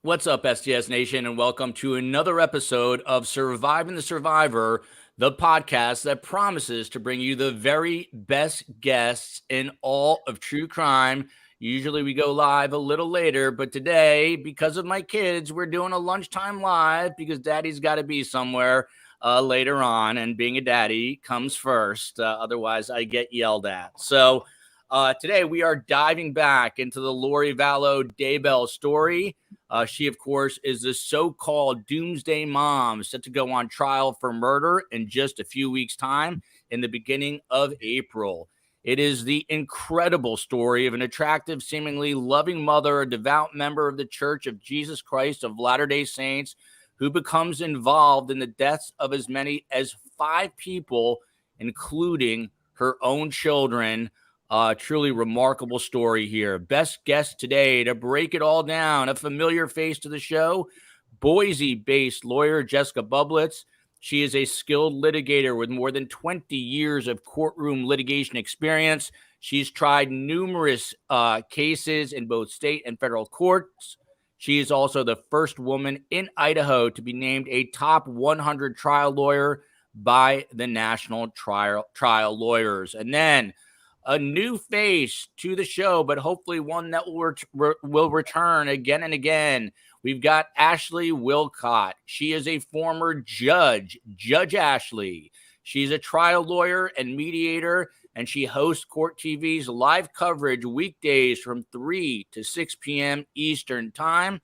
What's up, STS Nation, and welcome to another episode of Surviving the Survivor, the podcast that promises to bring you the very best guests in all of true crime. Usually we go live a little later, but today, because of my kids, we're doing a lunchtime live because daddy's got to be somewhere later on, and being a daddy comes first. Otherwise, I get yelled at. So today we are diving back into the Lori Vallow Daybell story. She, of course, is the so-called Doomsday Mom, set to go on trial for murder in just a few weeks' time in the beginning of April. It is the incredible story of an attractive, seemingly loving mother, a devout member of the Church of Jesus Christ of Latter-day Saints, who becomes involved in the deaths of as many as 5 people, including her own children. Truly remarkable story here. Best guest today to break it all down, a familiar face to the show, Boise-based lawyer Jessica Bublitz. She is a skilled litigator with more than 20 years of courtroom litigation experience. She's tried numerous cases in both state and federal courts. She is also the first woman in Idaho to be named a top 100 trial lawyer by the National Trial Lawyers. And then a new face to the show, but hopefully one that will return again and again. We've got Ashley Willcott. She is a former judge, Judge Ashley. She's a trial lawyer and mediator, and she hosts Court TV's live coverage weekdays from 3 to 6 p.m. Eastern Time.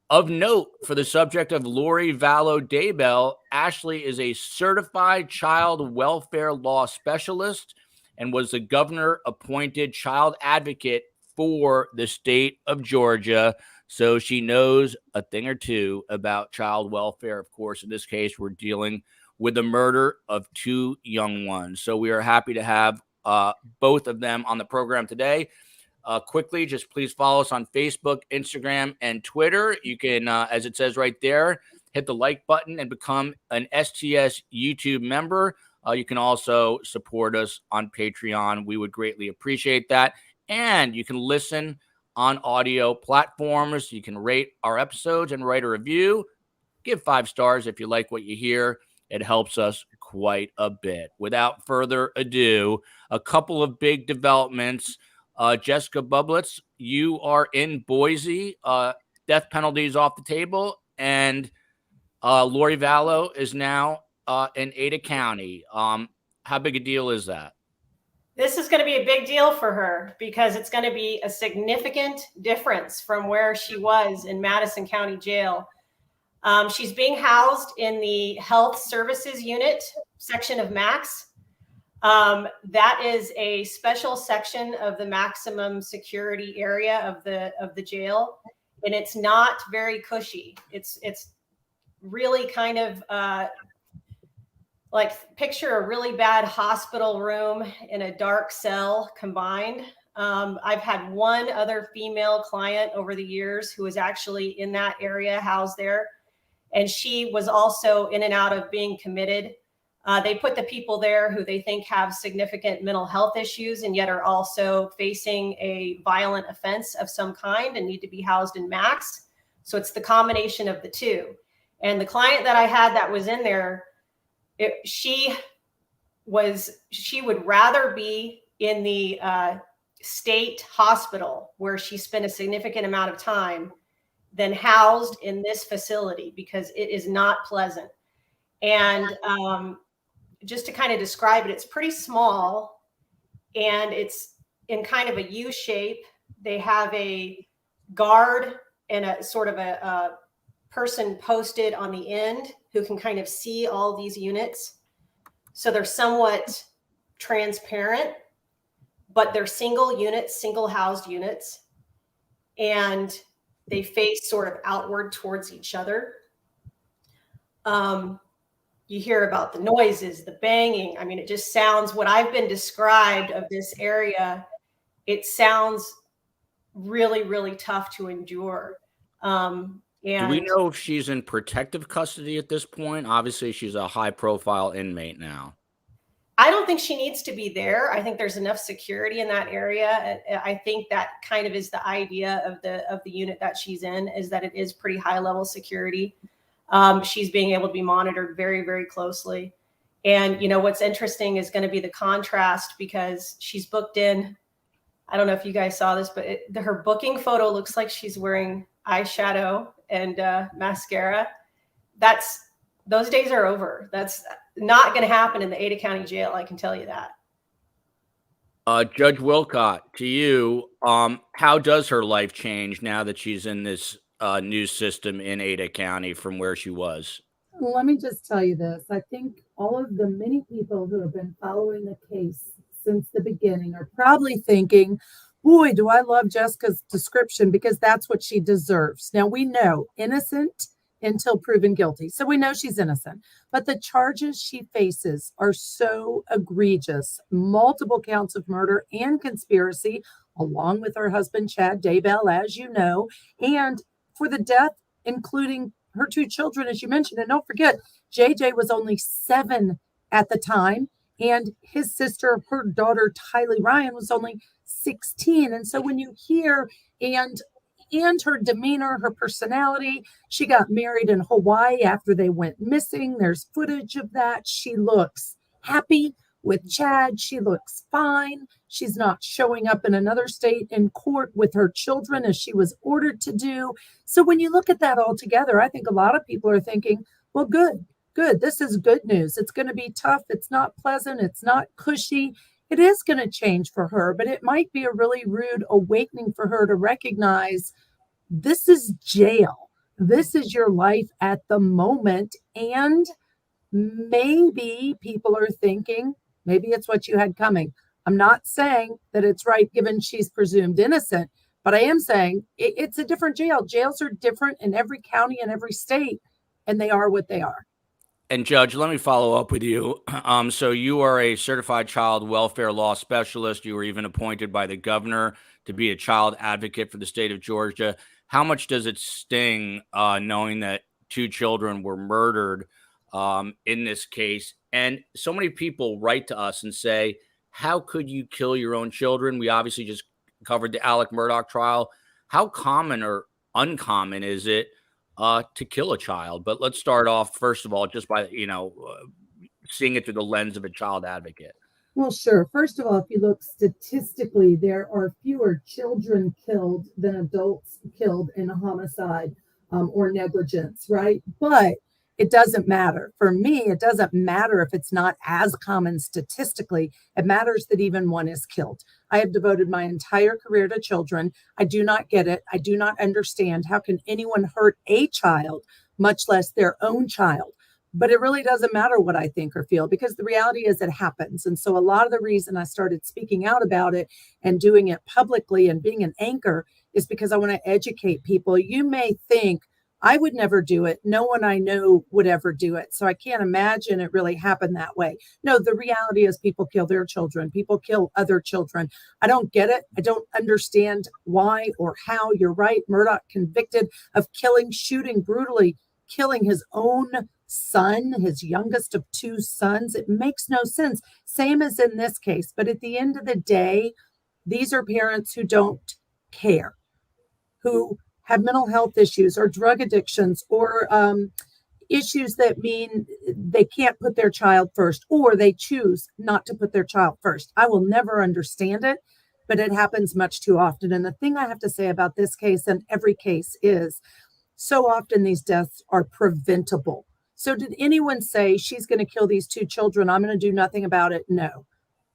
Of note, for the subject of Lori Vallow Daybell, Ashley is a certified child welfare law specialist and was the governor-appointed child advocate for the state of Georgia. So she knows a thing or two about child welfare. Of course, in this case, we're dealing with the murder of 2 young ones. So we are happy to have both of them on the program today. Quickly, just please follow us on Facebook, Instagram, and Twitter. You can, as it says right there, hit the like button and become an STS YouTube member. You can also support us on Patreon. We would greatly appreciate that. And you can listen on audio platforms. You can rate our episodes and write a review. Give 5 stars if you like what you hear. It helps us quite a bit. Without further ado, a couple of big developments. Jessica Bublitz, you are in Boise. Death penalty is off the table. And Lori Vallow is now in Ada County. How big a deal is that? This is going to be a big deal for her because it's going to be a significant difference from where she was in Madison County Jail. She's being housed in the Health Services Unit section of MAX. That is a special section of the maximum security area of the jail, and it's not very cushy. It's really kind of like picture a really bad hospital room in a dark cell combined. I've had one other female client over the years who was actually in that area housed there. And she was also in and out of being committed. They put the people there who they think have significant mental health issues and yet are also facing a violent offense of some kind and need to be housed in MAX. So it's the combination of the two. And the client that I had that was in there, she would rather be in the state hospital where she spent a significant amount of time than housed in this facility because it is not pleasant. And just to kind of describe it, it's pretty small and it's in kind of a U shape. They have a guard and a sort of a person posted on the end who can kind of see all these units. So they're somewhat transparent, but they're single units, single housed units. And they face sort of outward towards each other. You hear about the noises, the banging. I mean, it just sounds, what I've been described of this area, it sounds really, really tough to endure. Do we know if she's in protective custody at this point? Obviously, she's a high-profile inmate now. I don't think she needs to be there. I think there's enough security in that area. I think that kind of is the idea of the unit that she's in, is that it is pretty high level security. She's being able to be monitored very, very closely. And, what's interesting is going to be the contrast, because she's booked in. I don't know if you guys saw this, but her booking photo looks like she's wearing eyeshadow and mascara. Those days are over. That's not going to happen in the Ada County Jail. I can tell you that. Judge Willcott, to you, how does her life change now that she's in this new system in Ada County from where she was? Let me just tell you this. I think all of the many people who have been following the case since the beginning are probably thinking, boy, do I love Jessica's description, because that's what she deserves. Now, we know innocent until proven guilty. So we know she's innocent. But the charges she faces are so egregious. Multiple counts of murder and conspiracy, along with her husband, Chad Daybell, as you know, and for the death, including her two children, as you mentioned. And don't forget, JJ was only 7 at the time, and his sister, her daughter, Tylee Ryan, was only 16. And so when you hear and her demeanor, her personality, she got married in Hawaii after they went missing. There's footage of that. She looks happy with Chad. She looks fine. She's not showing up in another state in court with her children as she was ordered to do. So when you look at that all together, I think a lot of people are thinking, well, good. This is good news. It's going to be tough. It's not pleasant. It's not cushy. It is going to change for her, but it might be a really rude awakening for her to recognize this is jail. This is your life at the moment. And maybe people are thinking, maybe it's what you had coming. I'm not saying that it's right given she's presumed innocent, but I am saying it's a different jail. Jails are different in every county and every state, and they are what they are. And Judge, let me follow up with you. So you are a certified child welfare law specialist. You were even appointed by the governor to be a child advocate for the state of Georgia. How much does it sting knowing that 2 children were murdered in this case? And so many people write to us and say, how could you kill your own children? We obviously just covered the Alec Murdaugh trial. How common or uncommon is it to kill a child? But let's start off, first of all, just by, seeing it through the lens of a child advocate. Well, sure. First of all, if you look statistically, there are fewer children killed than adults killed in a homicide or negligence, right? But it doesn't matter. For me, it doesn't matter if it's not as common statistically. It matters that even one is killed. I have devoted my entire career to children. I do not get it. I do not understand. How can anyone hurt a child, much less their own child? But it really doesn't matter what I think or feel, because the reality is it happens. And so a lot of the reason I started speaking out about it and doing it publicly and being an anchor is because I want to educate people. You may think, I would never do it. No one I know would ever do it. So I can't imagine it really happened that way. No, the reality is people kill their children. People kill other children. I don't get it. I don't understand why or how. You're right. Murdaugh convicted of shooting brutally, killing his own son, his youngest of 2 sons. It makes no sense. Same as in this case. But at the end of the day, these are parents who don't care, who have mental health issues or drug addictions or issues that mean they can't put their child first, or they choose not to put their child first. I will never understand it, but it happens much too often. And the thing I have to say about this case and every case is so often these deaths are preventable. So did anyone say she's going to kill these 2 children? I'm going to do nothing about it? No.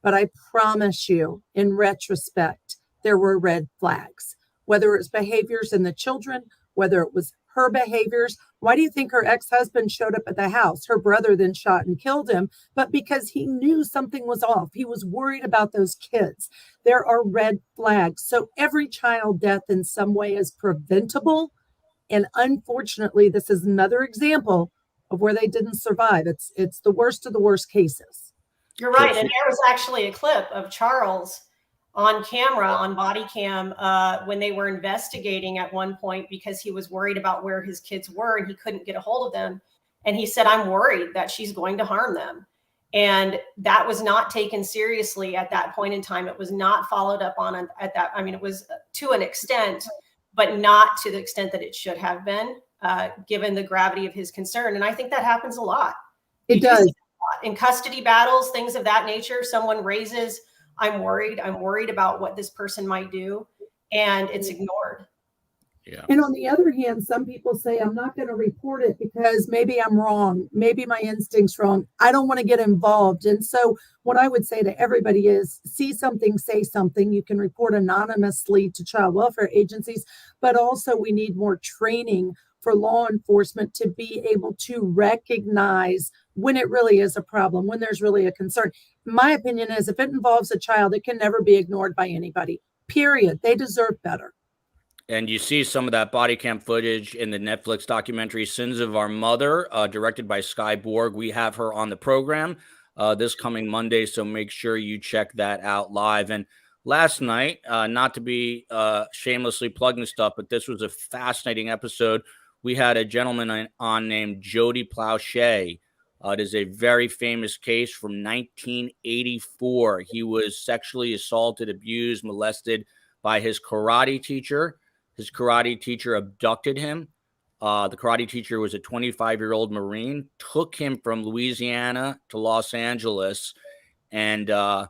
But I promise you, in retrospect, there were red flags. Whether it was behaviors in the children, whether it was her behaviors. Why do you think her ex-husband showed up at the house? Her brother then shot and killed him, but because he knew something was off. He was worried about those kids. There are red flags. So every child death in some way is preventable. And unfortunately, this is another example of where they didn't survive. It's the worst of the worst cases. You're right. And there was actually a clip of Charles on camera, on body cam, when they were investigating at one point because he was worried about where his kids were and he couldn't get a hold of them. And he said, I'm worried that she's going to harm them. And that was not taken seriously at that point in time. It was not followed up on at that. I mean, it was to an extent, but not to the extent that it should have been, given the gravity of his concern. And I think that happens a lot. It does. In custody battles, things of that nature, someone raises, I'm worried about what this person might do, and it's ignored. Yeah. And on the other hand, some people say, I'm not going to report it because maybe I'm wrong. Maybe my instinct's wrong. I don't want to get involved. And so what I would say to everybody is see something, say something. You can report anonymously to child welfare agencies, but also we need more training for law enforcement to be able to recognize when it really is a problem, when there's really a concern. My opinion is if it involves a child, it can never be ignored by anybody, period. They deserve better. And you see some of that body cam footage in the Netflix documentary Sins of Our Mother, directed by Skye Borg. We have her on the program this coming Monday, so make sure you check that out live. And last night, not to be shamelessly plugging stuff, but this was a fascinating episode. We had a gentleman on named Jody Plowshay. It is a very famous case from 1984. He was sexually assaulted, abused, molested by his karate teacher. His karate teacher abducted him. The karate teacher was a 25-year-old Marine, took him from Louisiana to Los Angeles, and the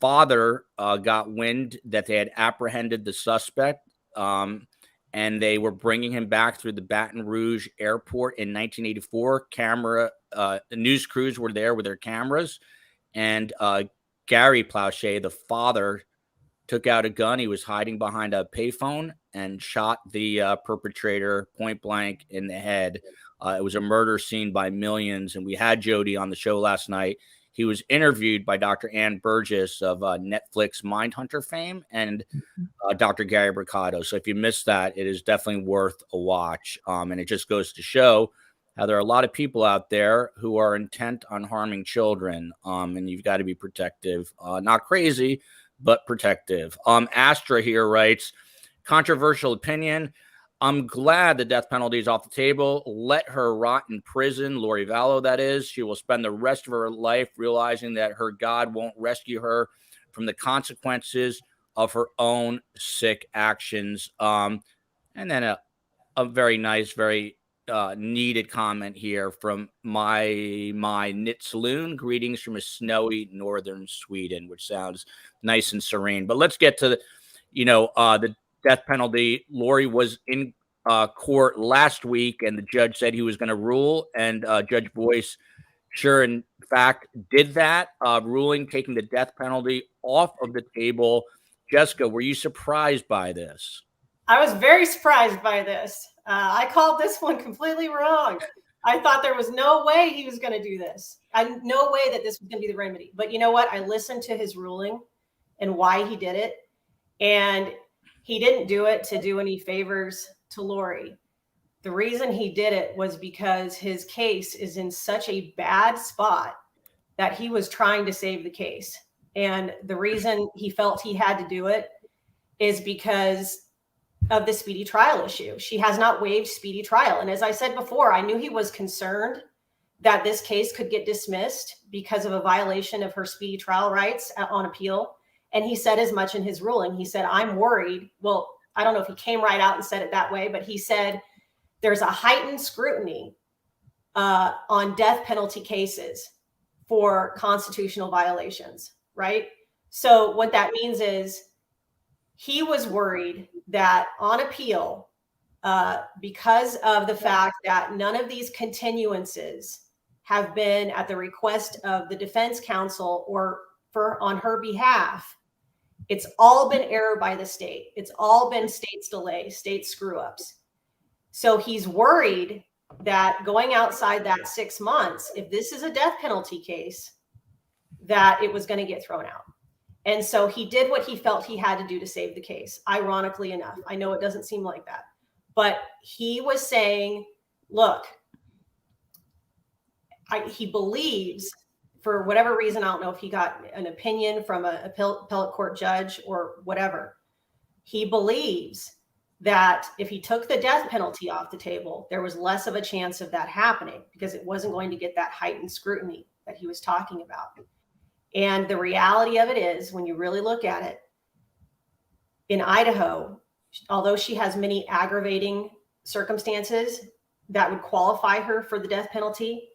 father got wind that they had apprehended the suspect, and they were bringing him back through the Baton Rouge airport in 1984. News crews were there with their cameras, and Gary Plowshay, the father, took out a gun. He was hiding behind a payphone and shot the perpetrator point blank in the head. It was a murder seen by millions. And we had Jody on the show last night. He was interviewed by Dr. Ann Burgess of Netflix Mindhunter fame and Dr. Gary Bricado. So if you missed that, it is definitely worth a watch. And it just goes to show how there are a lot of people out there who are intent on harming children. And you've got to be protective, not crazy, but protective. Astra here writes, controversial opinion. I'm glad the death penalty is off the table. Let her rot in prison. Lori Vallow, that is. She will spend the rest of her life realizing that her God won't rescue her from the consequences of her own sick actions. And then a very nice, very needed comment here from my knit saloon. Greetings from a snowy northern Sweden, which sounds nice and serene. But let's get to the death penalty. Lori was in court last week, and the judge said he was going to rule, and Judge Boyce sure in fact did that, ruling, taking the death penalty off of the table. Jessica, were you surprised by this? I was very surprised by this. I called this one completely wrong. I thought there was no way he was going to do this. No way that this was going to be the remedy. But you know what? I listened to his ruling and why he did it. And he didn't do it to do any favors to Lori. The reason he did it was because his case is in such a bad spot that he was trying to save the case. And the reason he felt he had to do it is because of the speedy trial issue. She has not waived speedy trial. And as I said before, I knew he was concerned that this case could get dismissed because of a violation of her speedy trial rights on appeal. And he said as much in his ruling. He said, I'm worried. Well, I don't know if he came right out and said it that way, but he said there's a heightened scrutiny on death penalty cases for constitutional violations, right? So what that means is he was worried that on appeal, because of the fact that none of these continuances have been at the request of the defense counsel or on her behalf, it's all been error by the state. It's all been state's delay, state screw ups. So he's worried that going outside that 6 months, if this is a death penalty case, that it was going to get thrown out. And so he did what he felt he had to do to save the case, ironically enough. I know it doesn't seem like that, but he was saying, look, he believes, for whatever reason, I don't know if he got an opinion from an appellate court judge or whatever, he believes that if he took the death penalty off the table, there was less of a chance of that happening because it wasn't going to get that heightened scrutiny. that he was talking about. And the reality of it is, when you really look at it, in Idaho, although she has many aggravating circumstances that would qualify her for the death penalty,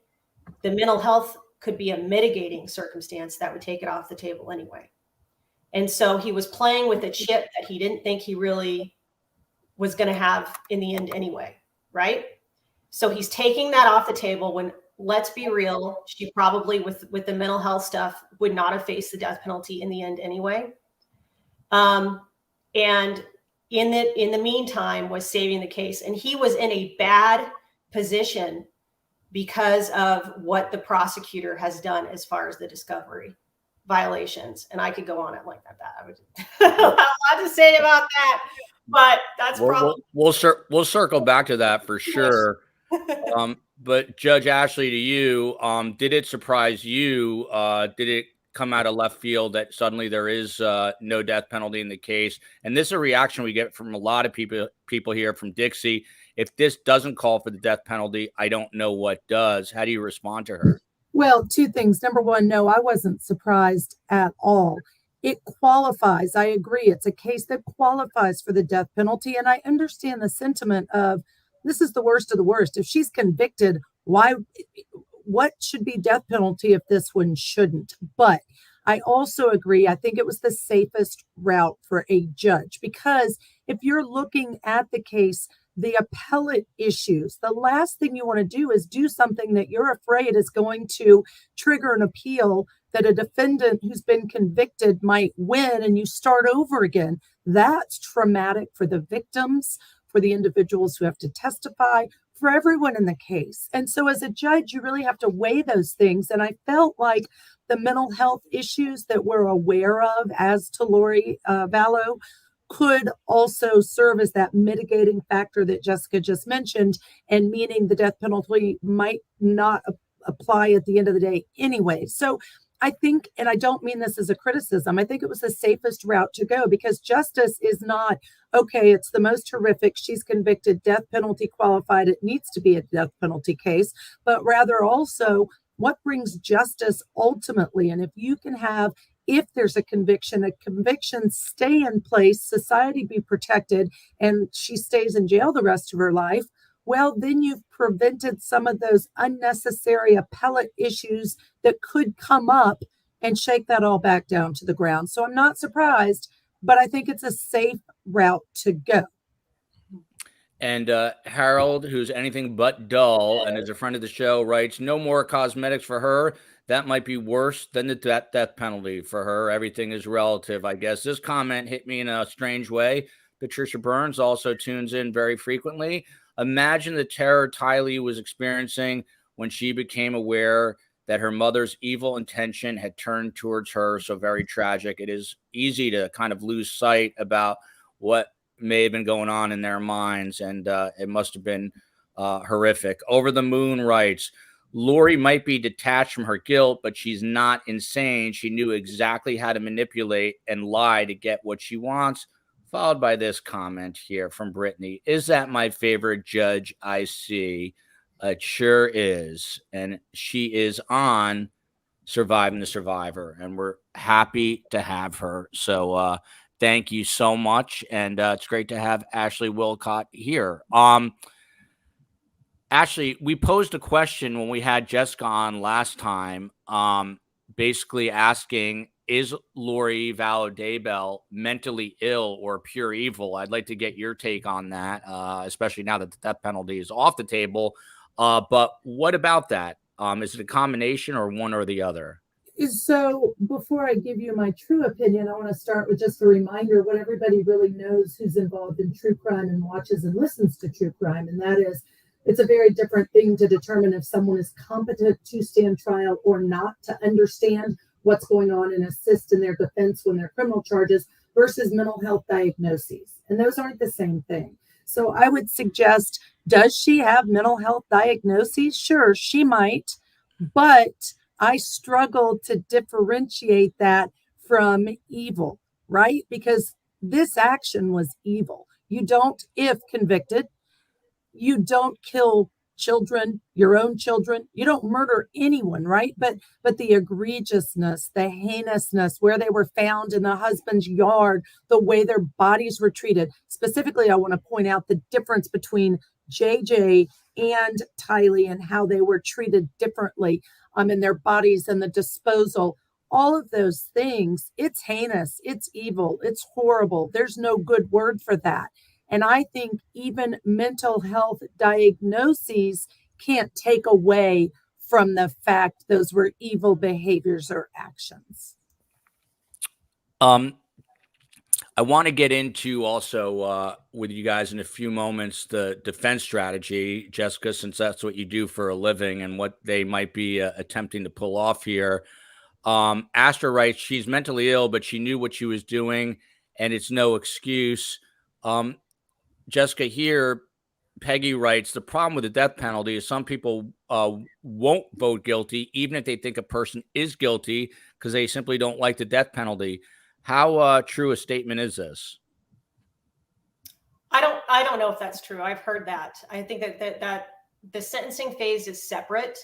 the mental health could be a mitigating circumstance that would take it off the table anyway. And so he was playing with a chip that he didn't think he really was going to have in the end anyway, right? So he's taking that off the table when, let's be real, she probably with the mental health stuff would not have faced the death penalty in the end anyway. And in the meantime was saving the case. And he was in a bad position because of what the prosecutor has done as far as the discovery violations. And I could go on it like that. I would have a lot to say about that, but that's probably we'll circle back to that for sure. But Judge Ashley, to you, did it surprise you? Did it come out of left field that suddenly there is no death penalty in the case? And this is a reaction we get from a lot of people here from Dixie. If this doesn't call for the death penalty, I don't know what does. How do you respond to her? Well, two things. Number one, no, I wasn't surprised at all. It qualifies. I agree. It's a case that qualifies for the death penalty. And I understand the sentiment of this is the worst of the worst. If she's convicted, what should be death penalty if this one shouldn't? But I also agree. I think it was the safest route for a judge, because if you're looking at the case, the appellate issues, the last thing you want to do is do something that you're afraid is going to trigger an appeal that a defendant who's been convicted might win and you start over again. That's traumatic for the victims, for the individuals who have to testify, for everyone in the case. And so as a judge, you really have to weigh those things. And I felt like the mental health issues that we're aware of as to Lori Vallow could also serve as that mitigating factor that Jessica just mentioned, and meaning the death penalty might not apply at the end of the day anyway. So I think, and I don't mean this as a criticism, I think it was the safest route to go, because justice is not, okay, it's the most horrific, she's convicted, death penalty qualified, it needs to be a death penalty case, but rather also what brings justice ultimately. And if you can have, if there's a conviction stay in place, society be protected, and she stays in jail the rest of her life, well, then you've prevented some of those unnecessary appellate issues that could come up and shake that all back down to the ground. So I'm not surprised, but I think it's a safe route to go. And Harold, who's anything but dull and is a friend of the show, writes, no more cosmetics for her. That might be worse than the death penalty for her. Everything is relative, I guess. This comment hit me in a strange way. Patricia Burns also tunes in very frequently. Imagine the terror Tylee was experiencing when she became aware that her mother's evil intention had turned towards her. So very tragic. It is easy to kind of lose sight about what may have been going on in their minds, and it must have been horrific. Over the Moon writes, Lori might be detached from her guilt, but she's not insane. She knew exactly how to manipulate and lie to get what she wants. Followed by this comment here from Brittany. Is that my favorite judge I see? It sure is. And she is on Surviving the Survivor, and we're happy to have her. So thank you so much. And it's great to have Ashley Willcott here. Ashley, we posed a question when we had Jessica on last time, basically asking, is Lori Vallow Daybell mentally ill or pure evil? I'd like to get your take on that, especially now that the death penalty is off the table. But what about that? Is it a combination or one or the other? So before I give you my true opinion, I want to start with just a reminder what everybody really knows who's involved in true crime and watches and listens to true crime. And that is, it's a very different thing to determine if someone is competent to stand trial or not, to understand what's going on and assist in their defense when they're criminal charges, versus mental health diagnoses. And those aren't the same thing. So I would suggest, does she have mental health diagnoses? Sure, she might, but I struggle to differentiate that from evil, right? Because this action was evil. You don't, if convicted, you don't kill children, your own children. You don't murder anyone, right? But the egregiousness, the heinousness, where they were found in the husband's yard, the way their bodies were treated. Specifically, I want to point out the difference between JJ and Tylee and how they were treated differently in their bodies and the disposal. All of those things, it's heinous, it's evil, it's horrible. There's no good word for that. And I think even mental health diagnoses can't take away from the fact those were evil behaviors or actions. I want to get into also with you guys in a few moments the defense strategy, Jessica, since that's what you do for a living and what they might be attempting to pull off here. Astra writes, she's mentally ill, but she knew what she was doing, and it's no excuse. Jessica, here, Peggy writes, the problem with the death penalty is some people won't vote guilty, even if they think a person is guilty, because they simply don't like the death penalty. How true a statement is this? I don't know if that's true. I've heard that. I think that the sentencing phase is separate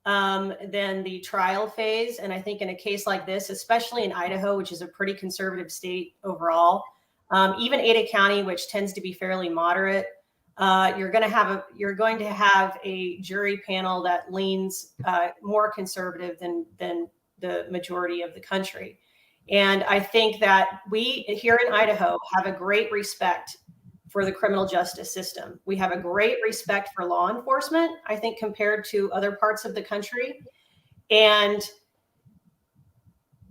than the trial phase. And I think in a case like this, especially in Idaho, which is a pretty conservative state overall, even Ada County, which tends to be fairly moderate, you're going to have a jury panel that leans more conservative than the majority of the country. And I think that we here in Idaho have a great respect for the criminal justice system. We have a great respect for law enforcement, I think, compared to other parts of the country. And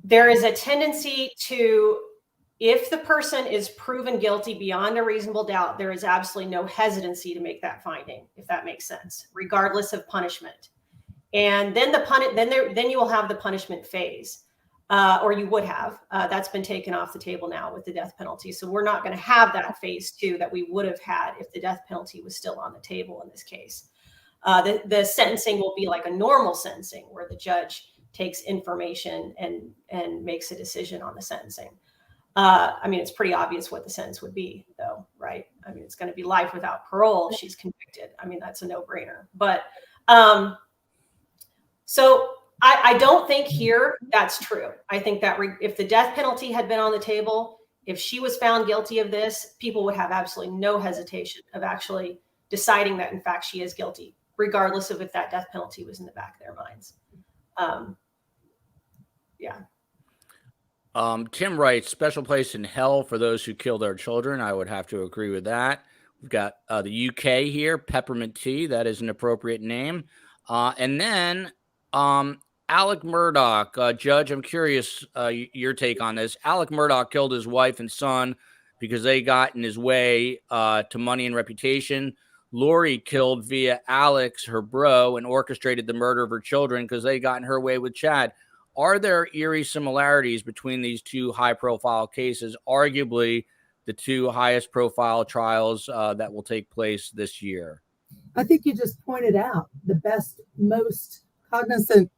there is a tendency to, if the person is proven guilty beyond a reasonable doubt, there is absolutely no hesitancy to make that finding, if that makes sense, regardless of punishment. And then then you will have the punishment phase. Or you would have. That's been taken off the table now with the death penalty. So we're not going to have that phase 2 that we would have had if the death penalty was still on the table in this case. The sentencing will be like a normal sentencing where the judge takes information and makes a decision on the sentencing. I mean, it's pretty obvious what the sentence would be, though, right? I mean, it's going to be life without parole if she's convicted. I mean, that's a no-brainer. But so I don't think here that's true. I think that if the death penalty had been on the table, if she was found guilty of this, people would have absolutely no hesitation of actually deciding that, in fact, she is guilty, regardless of if that death penalty was in the back of their minds. Tim writes, special place in hell for those who kill their children. I would have to agree with that. We've got the UK here, peppermint tea. That is an appropriate name. And then Alec Murdoch, Judge, I'm curious your take on this. Alec Murdoch killed his wife and son because they got in his way to money and reputation. Lori killed via Alex, her bro, and orchestrated the murder of her children because they got in her way with Chad. Are there eerie similarities between these two high-profile cases, arguably the two highest-profile trials that will take place this year? I think you just pointed out the best, most cognizant,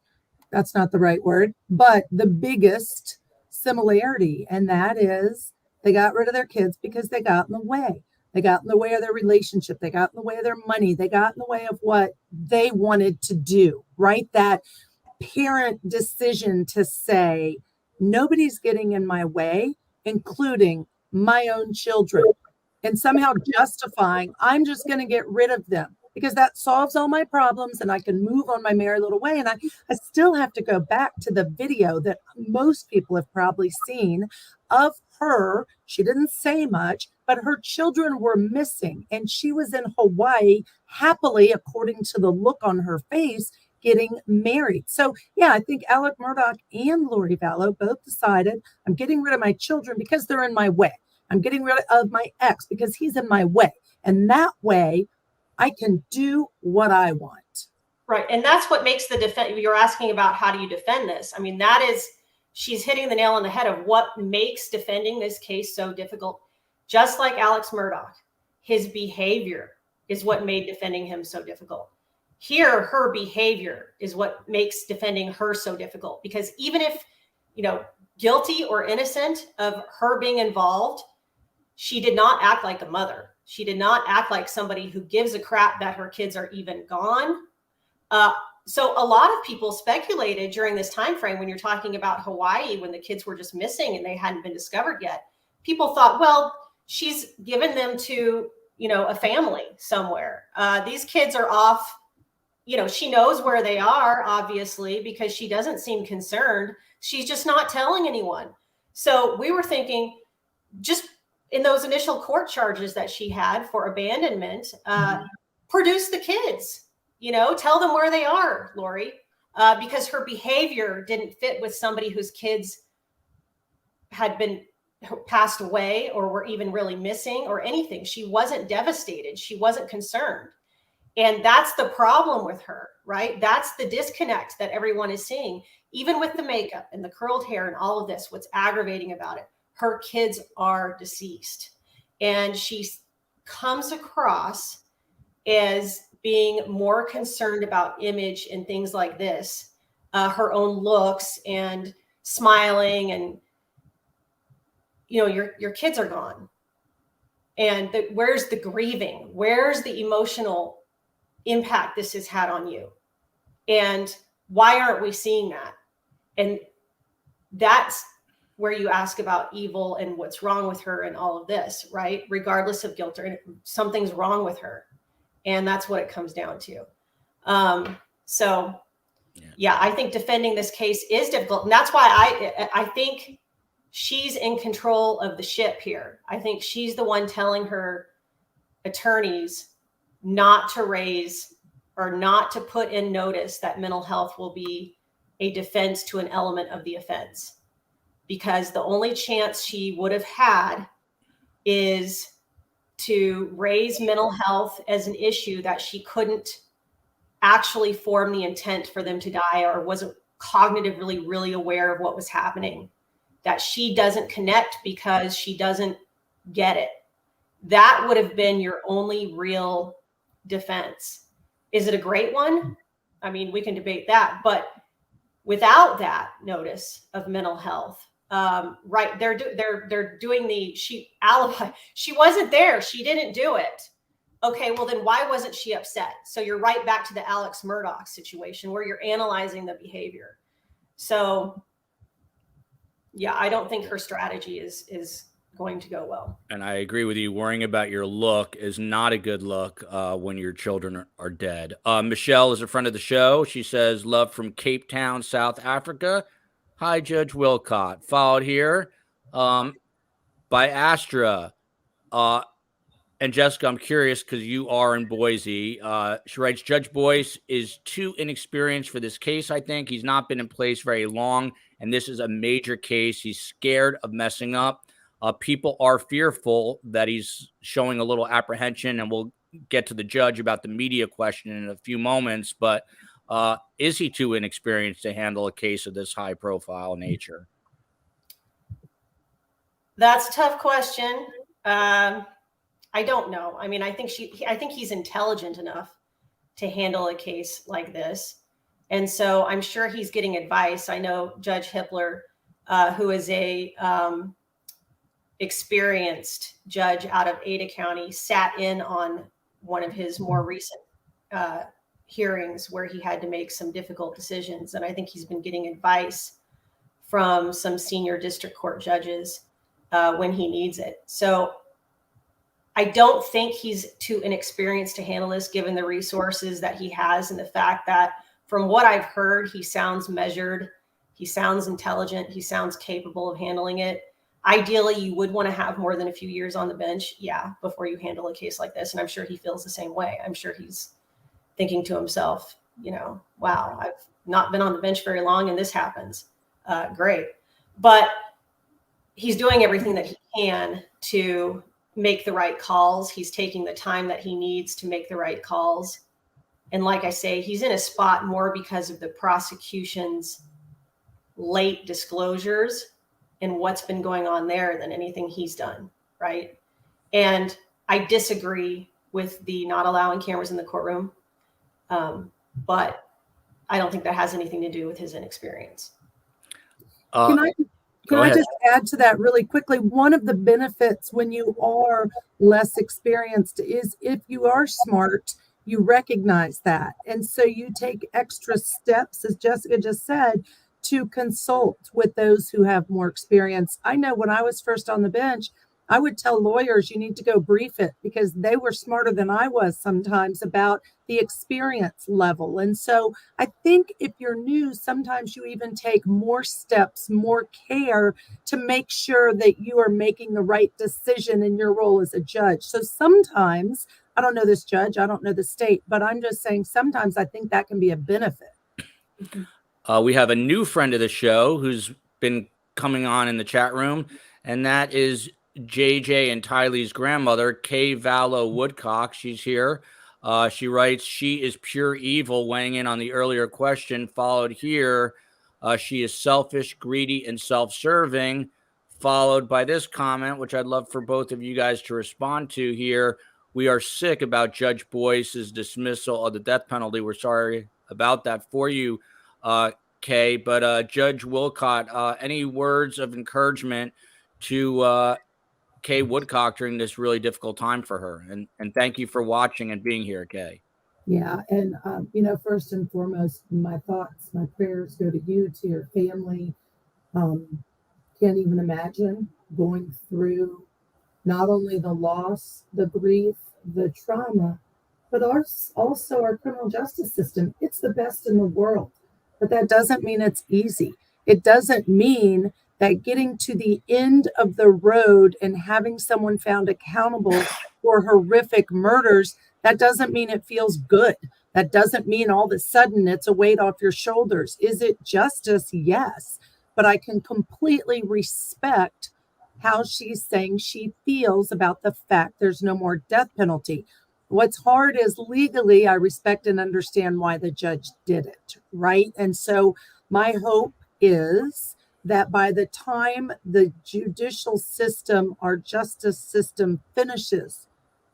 that's not the right word, but the biggest similarity, and that is they got rid of their kids because they got in the way. They got in the way of their relationship. They got in the way of their money. They got in the way of what they wanted to do, right? That parent decision to say, nobody's getting in my way, including my own children, and somehow justifying, I'm just going to get rid of them because that solves all my problems and I can move on my merry little way. And I still have to go back to the video that most people have probably seen of her. She didn't say much, but her children were missing. And she was in Hawaii happily, according to the look on her face, getting married. So yeah, I think Alec Murdoch and Lori Vallow both decided, I'm getting rid of my children because they're in my way. I'm getting rid of my ex because he's in my way. And that way I can do what I want. Right. And that's what makes the defense. You're asking about how do you defend this? I mean, that is, she's hitting the nail on the head of what makes defending this case so difficult. Just like Alex Murdoch, his behavior is what made defending him so difficult. Here, her behavior is what makes defending her so difficult, because even if, guilty or innocent of her being involved, She did not act like a mother. She did not act like somebody who gives a crap that her kids are even gone. So a lot of people speculated during this time frame, when you're talking about Hawaii, when the kids were just missing and they hadn't been discovered yet, people thought, well, she's given them to, a family somewhere. These kids are off. She knows where they are, obviously, because she doesn't seem concerned. She's just not telling anyone. So we were thinking, just in those initial court charges that she had for abandonment, produce the kids, tell them where they are, Lori, because her behavior didn't fit with somebody whose kids had been passed away or were even really missing or anything. She wasn't devastated. She wasn't concerned. And that's the problem with her, right? That's the disconnect that everyone is seeing, even with the makeup and the curled hair and all of this. What's aggravating about it, her kids are deceased. And she comes across as being more concerned about image and things like this, her own looks and smiling, and your kids are gone. And where's the grieving? Where's the emotional impact this has had on you? And why aren't we seeing that? And that's where you ask about evil and what's wrong with her and all of this, right? Regardless of guilt, or something's wrong with her. And that's what it comes down to. Yeah, I think defending this case is difficult. And that's why I think she's in control of the ship here. I think she's the one telling her attorneys not to raise or not to put in notice that mental health will be a defense to an element of the offense. Because the only chance she would have had is to raise mental health as an issue that she couldn't actually form the intent for them to die, or wasn't cognitively really aware of what was happening, that she doesn't connect because she doesn't get it. That would have been your only real defense. Is it a great one? I mean, we can debate that, but without that notice of mental health, right, they're doing the alibi. She wasn't there. She didn't do it. Okay, well then why wasn't she upset? So you're right back to the Alex Murdaugh situation where you're analyzing the behavior. So yeah, I don't think her strategy is going to go well. And I agree with you. Worrying about your look is not a good look when your children are dead. Michelle is a friend of the show. She says, love from Cape Town, South Africa. Hi, Judge Willcott. Followed here by Astra. And Jessica, I'm curious because you are in Boise. She writes, Judge Boyce is too inexperienced for this case, I think. He's not been in place very long, and this is a major case. He's scared of messing up. People are fearful that he's showing a little apprehension, and we'll get to the judge about the media question in a few moments. But is he too inexperienced to handle a case of this high-profile nature? That's a tough question. I don't know. I mean, I think he's intelligent enough to handle a case like this. And so I'm sure he's getting advice. I know Judge Hippler, who is a experienced judge out of Ada County, sat in on one of his more recent hearings where he had to make some difficult decisions. And I think he's been getting advice from some senior district court judges when he needs it. So I don't think he's too inexperienced to handle this, given the resources that he has and the fact that, from what I've heard, he sounds measured, he sounds intelligent, he sounds capable of handling it. Ideally, you would want to have more than a few years on the bench, before you handle a case like this. And I'm sure he feels the same way. I'm sure he's thinking to himself, wow, I've not been on the bench very long and this happens. Great. But he's doing everything that he can to make the right calls. He's taking the time that he needs to make the right calls. And like I say, he's in a spot more because of the prosecution's late disclosures and what's been going on there than anything he's done, right? And I disagree with the not allowing cameras in the courtroom, but I don't think that has anything to do with his inexperience. Can I Can Go I ahead. just add to that really quickly? One of the benefits when you are less experienced is if you are smart, you recognize that. And so you take extra steps, as Jessica just said, to consult with those who have more experience. I know when I was first on the bench, I would tell lawyers, you need to go brief it, because they were smarter than I was sometimes about the experience level. And so I think if you're new, sometimes you even take more steps, more care to make sure that you are making the right decision in your role as a judge. So sometimes, I don't know this judge, I don't know the state, but I'm just saying sometimes I think that can be a benefit. We have a new friend of the show who's been coming on in the chat room, and that is JJ and Tylee's grandmother, Kay Vallow Woodcock. She's here. She writes, she is pure evil, weighing in on the earlier question, followed here. She is selfish, greedy, and self-serving, followed by this comment, which I'd love for both of you guys to respond to here. We are sick about Judge Boyce's dismissal of the death penalty. We're sorry about that for you, Kay. But Judge Willcott, any words of encouragement to Kay Woodcock during this really difficult time for her? And thank you for watching and being here, Kay. Yeah. And, first and foremost, my thoughts, my prayers go to you, to your family. Can't even imagine going through not only the loss, the grief, the trauma, but also our criminal justice system. It's the best in the world, but that doesn't mean it's easy. It doesn't mean that getting to the end of the road and having someone found accountable for horrific murders, that doesn't mean it feels good. That doesn't mean all of a sudden it's a weight off your shoulders. Is it justice? Yes. But I can completely respect how she's saying she feels about the fact there's no more death penalty. What's hard is legally, I respect and understand why the judge did it, right? And so my hope is that by the time the judicial system, our justice system finishes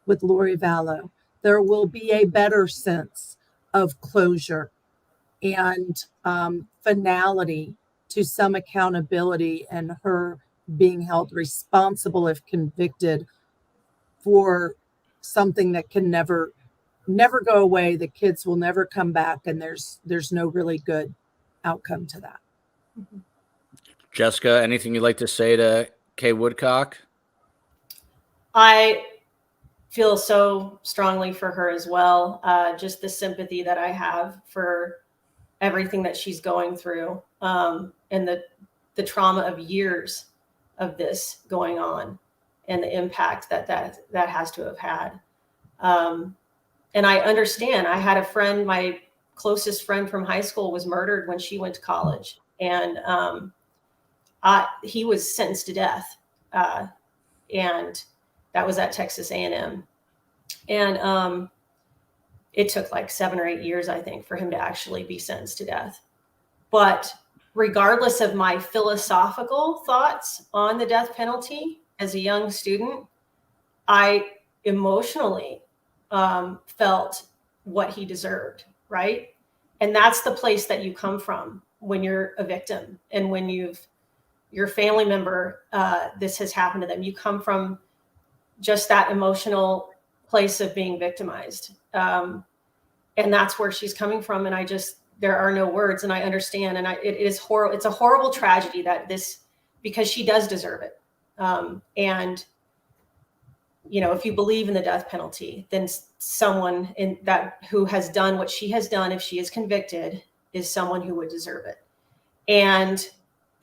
with Lori Vallow, there will be a better sense of closure and finality, to some accountability, and her being held responsible if convicted for something that can never go away. The kids will never come back, and there's no really good outcome to that. Jessica, anything you'd like to say to Kay Woodcock? I feel so strongly for her as well. Just the sympathy that I have for everything that she's going through, and the trauma of years of this going on, and the impact that has to have had. And I understand. I had a friend, my closest friend from high school, was murdered when she went to college, and he was sentenced to death, and that was at Texas A&M. And it took like 7 or 8 years, I think, for him to actually be sentenced to death. But regardless of my philosophical thoughts on the death penalty as a young student, I emotionally felt what he deserved, right? And that's the place that you come from when you're a victim, and when your family member, this has happened to them. You come from just that emotional place of being victimized. And that's where she's coming from. And there are no words, and I understand. And it is horrible. It's a horrible tragedy because she does deserve it. And, if you believe in the death penalty, then someone who has done what she has done, if she is convicted, is someone who would deserve it. And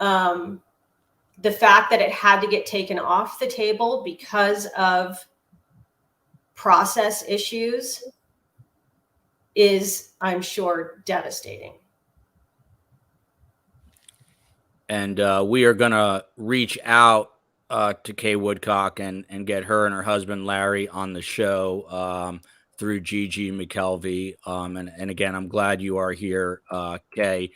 the fact that it had to get taken off the table because of process issues is, I'm sure, devastating. And we are going to reach out to Kay Woodcock and get her and her husband, Larry, on the show through Gigi McKelvey. And again, I'm glad you are here, Kay.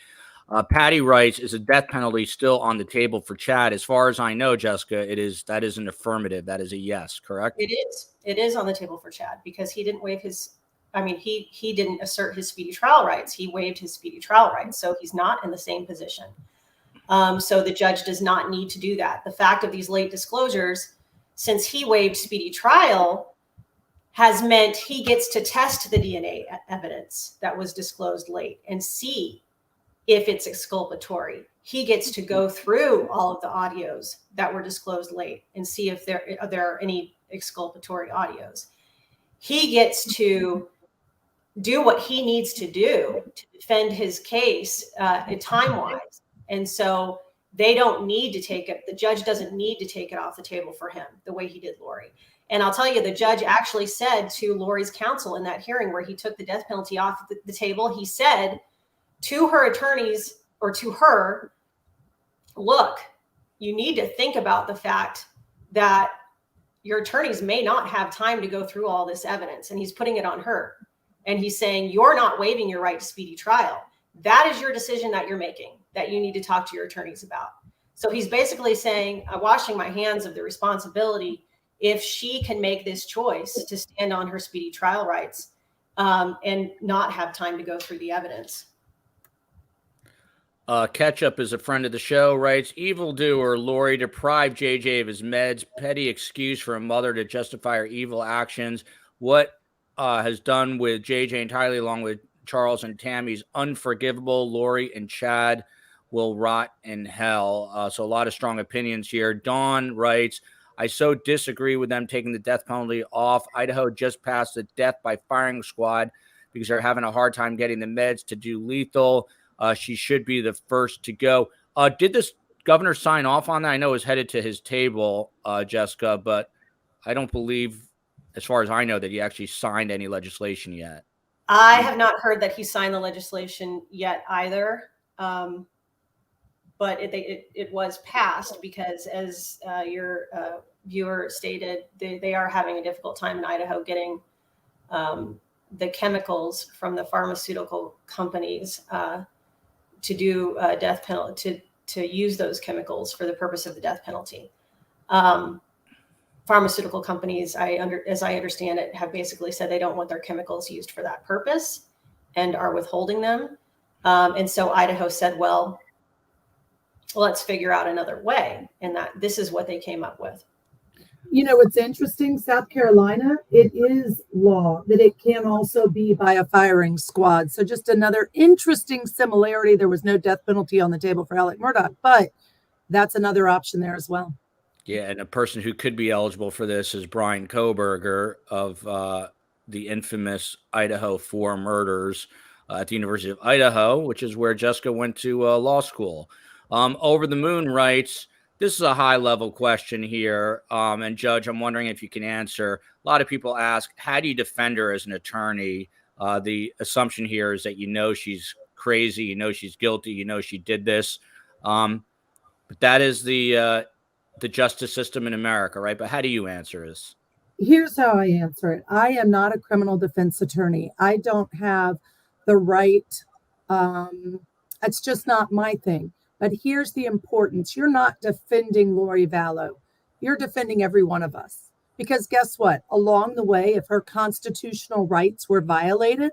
Patty writes, is a death penalty still on the table for Chad? As far as I know, Jessica, that is an affirmative. That is a yes, correct? It is. It is on the table for Chad, because he didn't waive he didn't assert his speedy trial rights. He waived his speedy trial rights. So he's not in the same position. So the judge does not need to do that. The fact of these late disclosures, since he waived speedy trial, has meant he gets to test the DNA evidence that was disclosed late and see if it's exculpatory. He gets to go through all of the audios that were disclosed late and see if there are any exculpatory audios. He gets to do what he needs to do to defend his case time-wise. And so they don't need to take it. The judge doesn't need to take it off the table for him the way he did Lori. And I'll tell you, the judge actually said to Lori's counsel in that hearing where he took the death penalty off the table, he said to her attorneys, or to her, look, you need to think about the fact that your attorneys may not have time to go through all this evidence. And he's putting it on her. And he's saying, you're not waiving your right to speedy trial. That is your decision that you're making, that you need to talk to your attorneys about. So he's basically saying, I'm washing my hands of the responsibility if she can make this choice to stand on her speedy trial rights and not have time to go through the evidence. Ketchup is a friend of the show, writes, evildoer Lori deprived JJ of his meds, petty excuse for a mother to justify her evil actions. What has done with JJ entirely, along with Charles and Tammy's unforgivable. Lori and Chad will rot in hell. So a lot of strong opinions here. Dawn writes, I so disagree with them taking the death penalty off. Idaho just passed the death by firing squad because they're having a hard time getting the meds to do lethal. She should be the first to go. Did this governor sign off on that? I know it was headed to his table, Jessica, but I don't believe, as far as I know, that he actually signed any legislation yet. I have not heard that he signed the legislation yet either. But it was passed because, as your viewer stated, they are having a difficult time in Idaho getting the chemicals from the pharmaceutical companies to do death penalty, to use those chemicals for the purpose of the death penalty. Pharmaceutical companies, as I understand it, have basically said they don't want their chemicals used for that purpose and are withholding them. And so Idaho said, well, let's figure out another way. And that this is what they came up with. You know, what's interesting, South Carolina, it is law that it can also be by a firing squad. So just another interesting similarity. There was no death penalty on the table for Alec Murdaugh, but that's another option there as well. Yeah, and a person who could be eligible for this is Brian Koberger of the infamous Idaho 4 murders at the University of Idaho, which is where Jessica went to law school. Over the Moon writes, this is a high-level question here, and Judge, I'm wondering if you can answer. A lot of people ask, how do you defend her as an attorney? The assumption here is that you know she's crazy, you know she's guilty, you know she did this. But that is the justice system in America, right? But how do you answer this? Here's how I answer it. I am not a criminal defense attorney. I don't have the right. It's just not my thing. But here's the importance. You're not defending Lori Vallow. You're defending every one of us. Because guess what? Along the way, if her constitutional rights were violated,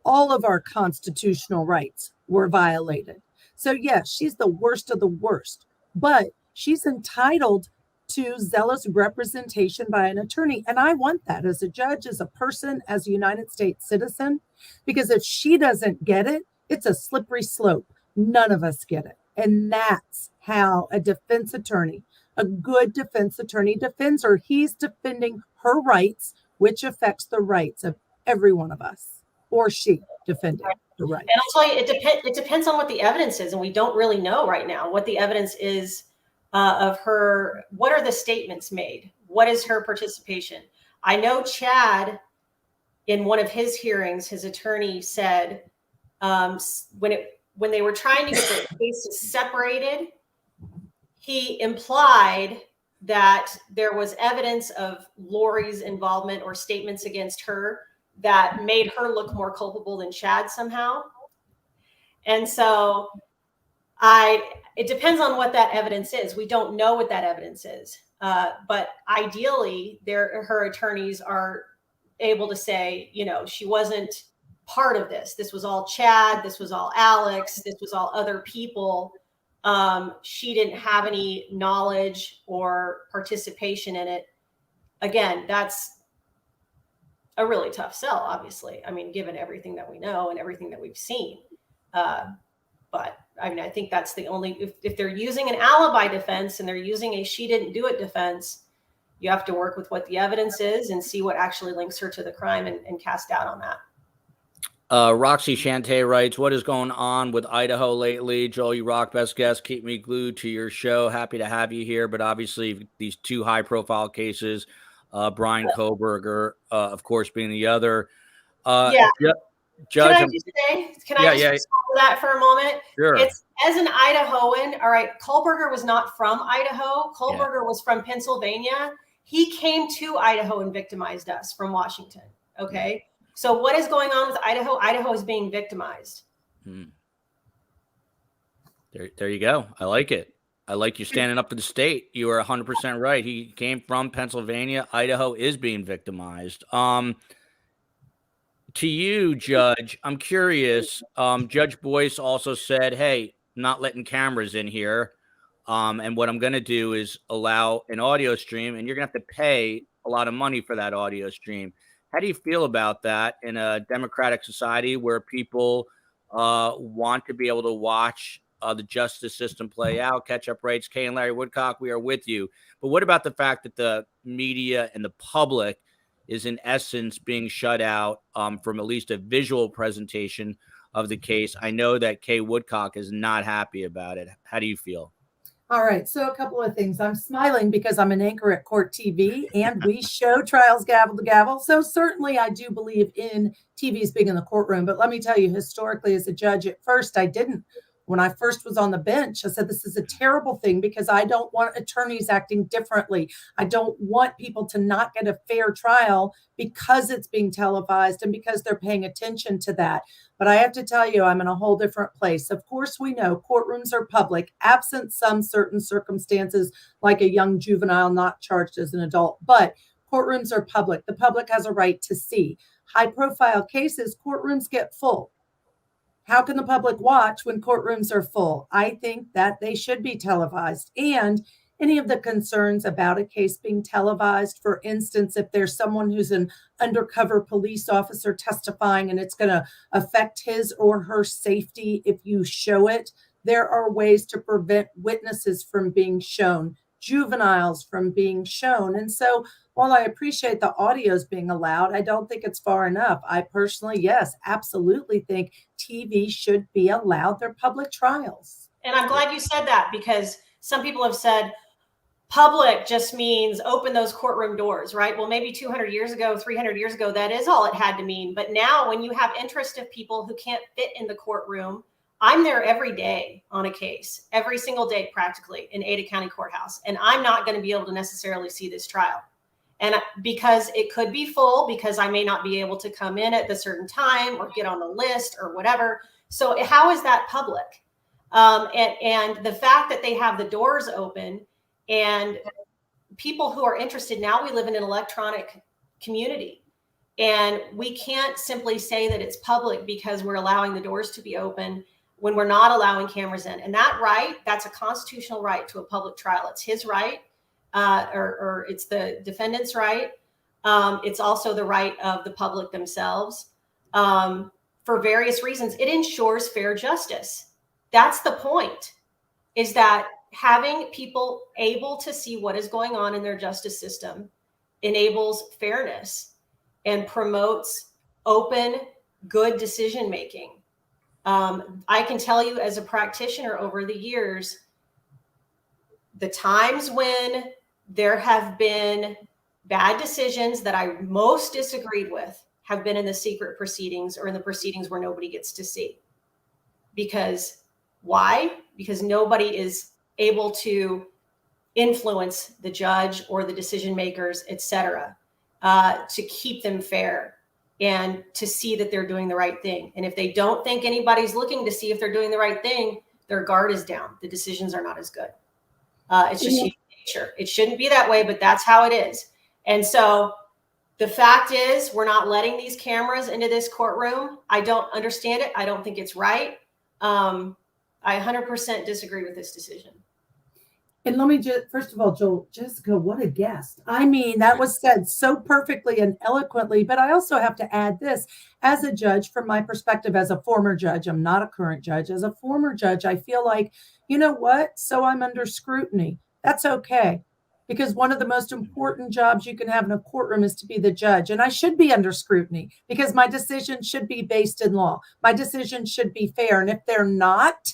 all of our constitutional rights were violated. So yes, she's the worst of the worst, but she's entitled to zealous representation by an attorney. And I want that as a judge, as a person, as a United States citizen, because if she doesn't get it, it's a slippery slope. None of us get it. And that's how a defense attorney, a good defense attorney, defends her. He's defending her rights, which affects the rights of every one of us, or she defending the rights. And I'll tell you, it depends on what the evidence is. And we don't really know right now what the evidence is of her. What are the statements made? What is her participation? I know Chad, in one of his hearings, his attorney said when they were trying to get the cases separated, he implied that there was evidence of Lori's involvement or statements against her that made her look more culpable than Chad somehow. And so it depends on what that evidence is. We don't know what that evidence is. But ideally, her attorneys are able to say, you know, she wasn't part of this. This was all Chad. This was all Alex. This was all other people She didn't have any knowledge or participation in it. Again, that's a really tough sell, obviously. I mean, given everything that we know and everything that we've seen. But I mean, I think that's the only, if they're using an alibi defense and they're using a she didn't do it defense, you have to work with what the evidence is and see what actually links her to the crime and cast doubt on that. Roxy Shante writes, what is going on with Idaho lately? Joel, you rock, best guest. Keep me glued to your show. Happy to have you here. But obviously, these two high-profile cases, Brian Koberger, of course, being the other. Yeah. Judge, can I just respond to that for a moment? Sure. It's, as an Idahoan, all right, Kohlberger was not from Idaho. Kohlberger was from Pennsylvania. He came to Idaho and victimized us from Washington. Okay. So what is going on with Idaho? Idaho is being victimized. There you go. I like it. I like you standing up for the state. You are 100% right. He came from Pennsylvania. Idaho is being victimized. To you, Judge, I'm curious. Judge Boyce also said, hey, not letting cameras in here. And what I'm going to do is allow an audio stream, and you're going to have to pay a lot of money for that audio stream. How do you feel about that in a democratic society where people want to be able to watch the justice system play out? Catch up rates. Kay and Larry Woodcock, we are with you. But what about the fact that the media and the public is in essence being shut out from at least a visual presentation of the case? I know that Kay Woodcock is not happy about it. How do you feel? All right. So a couple of things. I'm smiling because I'm an anchor at Court TV and we show trials gavel to gavel. So certainly I do believe in TVs being in the courtroom. But let me tell you, historically, as a judge, at first I didn't. When I first was on the bench, I said, this is a terrible thing because I don't want attorneys acting differently. I don't want people to not get a fair trial because it's being televised and because they're paying attention to that. But I have to tell you, I'm in a whole different place. Of course, we know courtrooms are public, absent some certain circumstances, like a young juvenile not charged as an adult. But courtrooms are public. The public has a right to see. High-profile cases, courtrooms get full. How can the public watch when courtrooms are full? I think that they should be televised. And any of the concerns about a case being televised, for instance, if there's someone who's an undercover police officer testifying and it's going to affect his or her safety if you show it, there are ways to prevent witnesses from being shown, juveniles from being shown. And so while I appreciate the audios being allowed, I don't think it's far enough. I personally, yes, absolutely think TV should be allowed their public trials. And I'm glad you said that because some people have said public just means open those courtroom doors, right? Well, maybe 200 years ago, 300 years ago, that is all it had to mean. But now when you have interest of people who can't fit in the courtroom, I'm there every day on a case, every single day practically in Ada County Courthouse. And I'm not going to be able to necessarily see this trial. And because it could be full, because I may not be able to come in at the certain time or get on the list or whatever. So how is that public? And the fact that they have the doors open and people who are interested, now we live in an electronic community and we can't simply say that it's public because we're allowing the doors to be open when we're not allowing cameras in. And that right, that's a constitutional right to a public trial. It's his right. Or it's the defendant's right. It's also the right of the public themselves for various reasons. It ensures fair justice. That's the point, is that having people able to see what is going on in their justice system enables fairness and promotes open, good decision-making. I can tell you as a practitioner over the years, the times when there have been bad decisions that I most disagreed with have been in the secret proceedings or in the proceedings where nobody gets to see. Because why? Because nobody is able to influence the judge or the decision makers, et cetera, to keep them fair and to see that they're doing the right thing. And if they don't think anybody's looking to see if they're doing the right thing, their guard is down. The decisions are not as good. It's just human nature. It shouldn't be that way, but that's how it is. And so the fact is, we're not letting these cameras into this courtroom. I don't understand it. I don't think it's right. I 100% disagree with this decision. And let me just, first of all, Jessica, what a guest. I mean, that was said so perfectly and eloquently, but I also have to add this as a judge, from my perspective, as a former judge, I'm not a current judge. As a former judge, I feel like, you know what? So I'm under scrutiny. That's okay. Because one of the most important jobs you can have in a courtroom is to be the judge. And I should be under scrutiny because my decisions should be based in law. My decisions should be fair. And if they're not,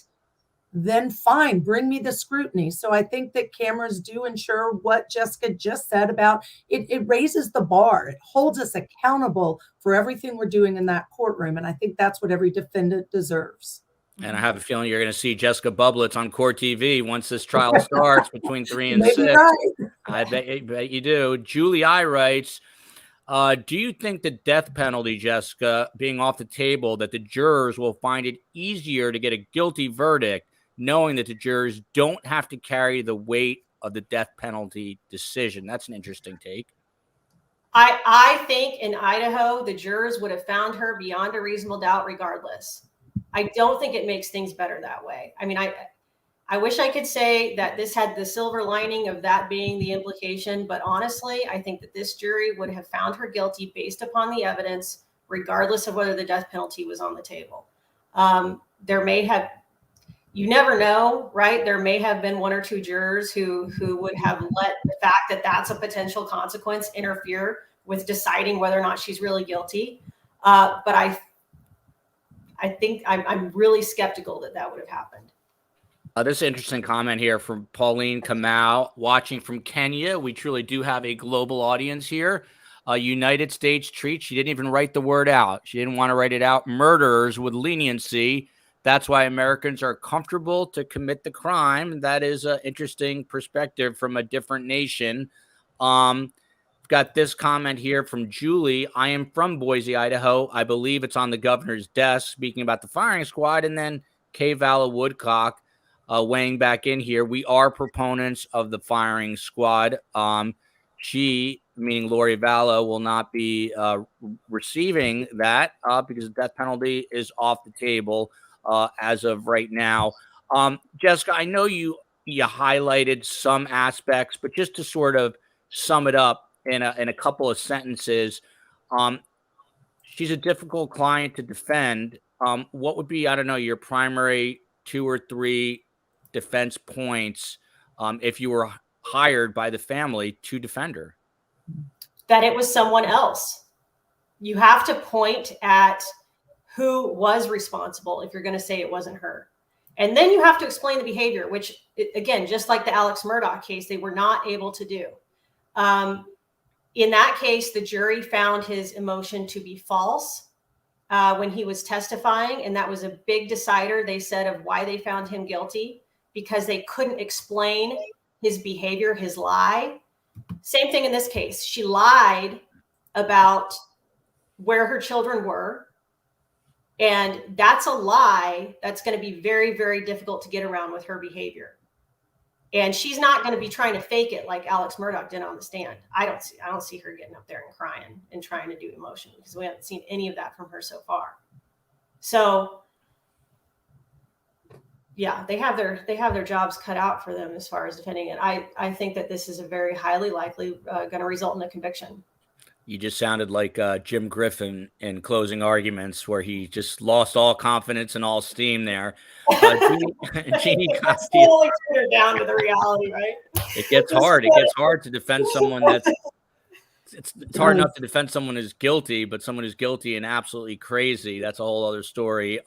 then fine, bring me the scrutiny. So I think that cameras do ensure what Jessica just said about it. It raises the bar. It holds us accountable for everything we're doing in that courtroom. And I think that's what every defendant deserves. And I have a feeling you're going to see Jessica Bublitz on Court TV once this trial starts between 3 and 6. Right. I bet you do. Julie I writes, do you think the death penalty, Jessica, being off the table, that the jurors will find it easier to get a guilty verdict knowing that the jurors don't have to carry the weight of the death penalty decision? That's an interesting take. I think in Idaho, the jurors would have found her beyond a reasonable doubt regardless. I don't think it makes things better that way. I mean, I wish I could say that this had the silver lining of that being the implication, but honestly, I think that this jury would have found her guilty based upon the evidence, regardless of whether the death penalty was on the table. There may have, you never know, right? There may have been 1 or 2 jurors who would have let the fact that that's a potential consequence interfere with deciding whether or not she's really guilty. But I think I'm really skeptical that would have happened. This is an interesting comment here from Pauline Kamau, watching from Kenya. We truly do have a global audience here. United States treat. She didn't even write the word out. She didn't want to write it out. Murderers with leniency. That's why Americans are comfortable to commit the crime. That is an interesting perspective from a different nation. Got this comment here from Julie. I am from Boise, Idaho. I believe it's on the governor's desk, speaking about the firing squad. And then Kay Vallow Woodcock weighing back in here. We are proponents of the firing squad. She, meaning Lori Vallow, will not be receiving that because the death penalty is off the table as of right now. Jessica, I know you highlighted some aspects, but just to sort of sum it up in a couple of sentences, she's a difficult client to defend. What would be, I don't know, your primary 2 or 3 defense points if you were hired by the family to defend her? That it was someone else. You have to point at who was responsible if you're going to say it wasn't her. And then you have to explain the behavior, which, again, just like the Alex Murdaugh case, they were not able to do. In that case, the jury found his emotion to be false when he was testifying. And that was a big decider, they said, of why they found him guilty, because they couldn't explain his behavior, his lie. Same thing in this case. She lied about where her children were. And that's a lie that's going to be very, very difficult to get around with her behavior. And she's not going to be trying to fake it like Alex Murdaugh did on the stand. I don't see her getting up there and crying and trying to do emotion, because we haven't seen any of that from her so far. So yeah, they have their jobs cut out for them as far as defending it. I think that this is a very highly likely going to result in a conviction. You just sounded like Jim Griffin in Closing Arguments, where he just lost all confidence and all steam there. Jeannie Castillo down to the reality, right? It gets hard. It gets hard to defend someone that's. It's hard enough to defend someone who's guilty, but someone who's guilty and absolutely crazy, that's a whole other story.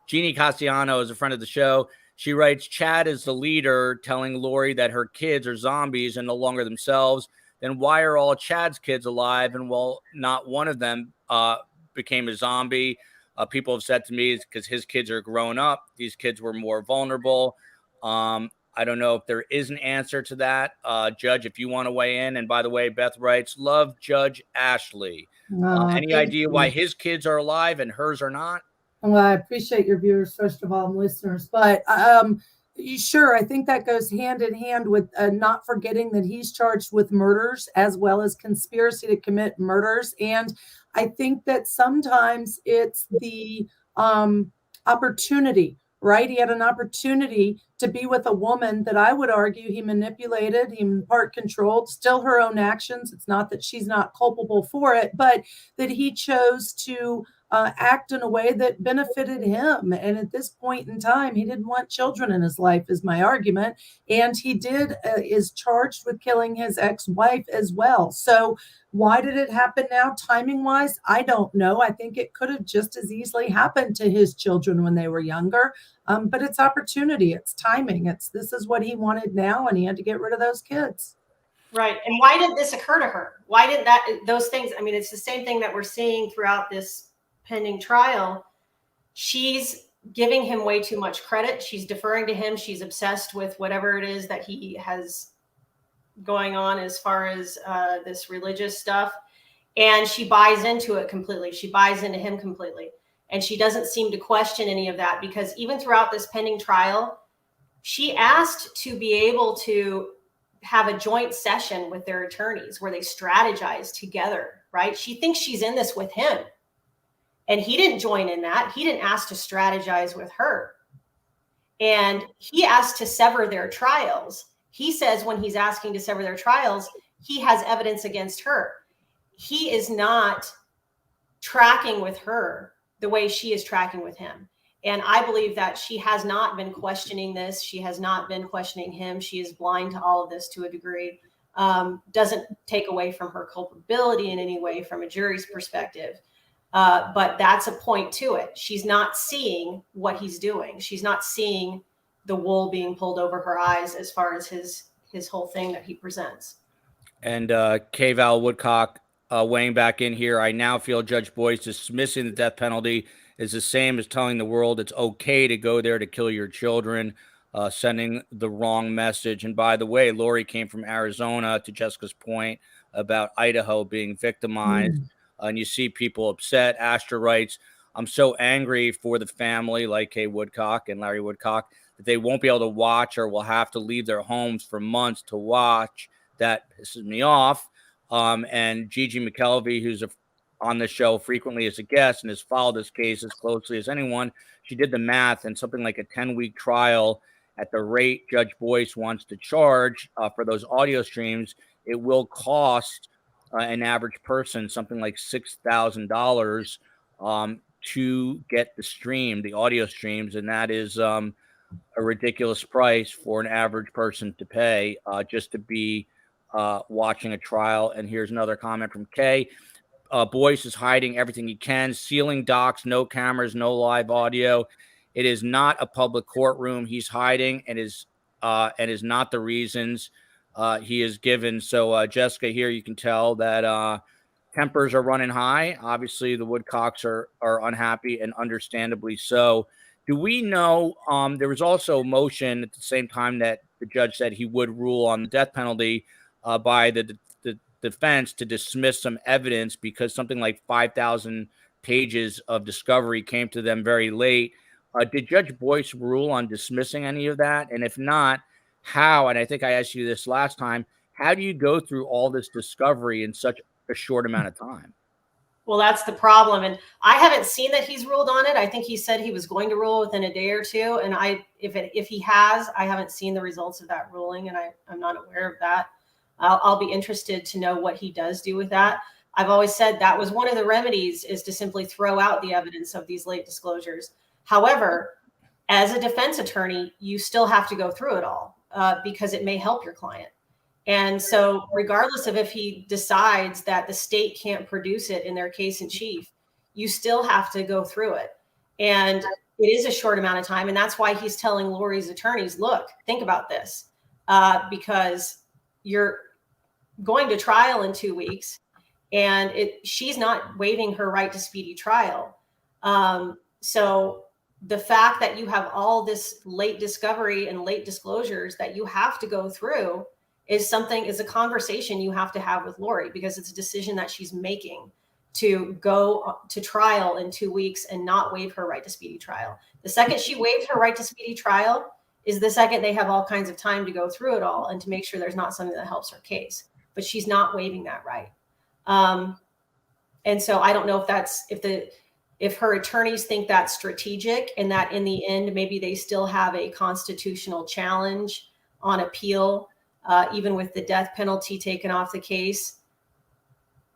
Jeannie Castellano is a friend of the show. She writes, Chad is the leader telling Lori that her kids are zombies and no longer themselves. Then why are all Chad's kids alive? And well, not one of them became a zombie. People have said to me it's because his kids are grown up. These kids were more vulnerable. I don't know if there is an answer to that. Judge, if you want to weigh in. And by the way, Beth writes, love Judge Ashley. Any idea why his kids are alive and hers are not? Well, I appreciate your viewers, first of all, and listeners. But sure, I think that goes hand in hand with not forgetting that he's charged with murders as well as conspiracy to commit murders. And I think that sometimes it's the opportunity right? He had an opportunity to be with a woman that I would argue he manipulated, he in part controlled, still her own actions. It's not that she's not culpable for it, but that he chose to act in a way that benefited him. And at this point in time, he didn't want children in his life, is my argument. And he is charged with killing his ex-wife as well. So why did it happen now, timing wise? I don't know. I think it could have just as easily happened to his children when they were younger. But it's opportunity, it's timing. This is what he wanted now, and he had to get rid of those kids. Right. And why did this occur to her? Why did those things? I mean, it's the same thing that we're seeing throughout this pending trial. She's giving him way too much credit. She's deferring to him. She's obsessed with whatever it is that he has going on as far as this religious stuff. And she buys into it completely. She buys into him completely. And she doesn't seem to question any of that, because even throughout this pending trial, she asked to be able to have a joint session with their attorneys where they strategize together, right? She thinks she's in this with him. And he didn't join in that. He didn't ask to strategize with her. And he asked to sever their trials. He says when he's asking to sever their trials, he has evidence against her. He is not tracking with her the way she is tracking with him. And I believe that she has not been questioning this. She has not been questioning him. She is blind to all of this to a degree. Doesn't take away from her culpability in any way from a jury's perspective. But that's a point to it. She's not seeing what he's doing. She's not seeing the wool being pulled over her eyes as far as his whole thing that he presents. And K-Val Woodcock weighing back in here. I now feel Judge Boyce dismissing the death penalty is the same as telling the world it's okay to go there to kill your children, sending the wrong message. And by the way, Lori came from Arizona, to Jessica's point about Idaho being victimized. And you see people upset. Astra writes, I'm so angry for the family, like Kay Woodcock and Larry Woodcock, that they won't be able to watch or will have to leave their homes for months to watch. That pisses me off. And Gigi McKelvey, who's on the show frequently as a guest and has followed this case as closely as anyone, she did the math, and something like a 10-week trial at the rate Judge Boyce wants to charge for those audio streams, it will cost an average person something like $6,000 to get the audio streams. And that is a ridiculous price for an average person to pay just to be watching a trial. And here's another comment from Kay. Boyce is hiding everything he can, sealing docs, no cameras, no live audio. It is not a public courtroom. He's hiding and is not the reasons he is given. So Jessica, here you can tell that tempers are running high. Obviously, the Woodcocks are unhappy, and understandably so. Do we know there was also motion at the same time that the judge said he would rule on the death penalty by the defense to dismiss some evidence because something like 5,000 pages of discovery came to them very late. Did Judge Boyce rule on dismissing any of that? And if not, how? And I think I asked you this last time. How do you go through all this discovery in such a short amount of time? Well, that's the problem. And I haven't seen that he's ruled on it. I think he said he was going to rule within a day or two. And if he has, I haven't seen the results of that ruling, and I'm not aware of that. I'll be interested to know what he does do with that. I've always said that was one of the remedies, is to simply throw out the evidence of these late disclosures. However, as a defense attorney, you still have to go through it all because it may help your client. And so regardless of if he decides that the state can't produce it in their case in chief, you still have to go through it. And it is a short amount of time. And that's why he's telling Lori's attorneys, look, think about this, because you're going to trial in 2 weeks, and she's not waiving her right to speedy trial. So the fact that you have all this late discovery and late disclosures that you have to go through is a conversation you have to have with Lori, because it's a decision that she's making to go to trial in 2 weeks and not waive her right to speedy trial. The second she waives her right to speedy trial is the second they have all kinds of time to go through it all and to make sure there's not something that helps her case. But she's not waiving that right. And so I don't know if If her attorneys think that's strategic and that in the end, maybe they still have a constitutional challenge on appeal, even with the death penalty taken off the case,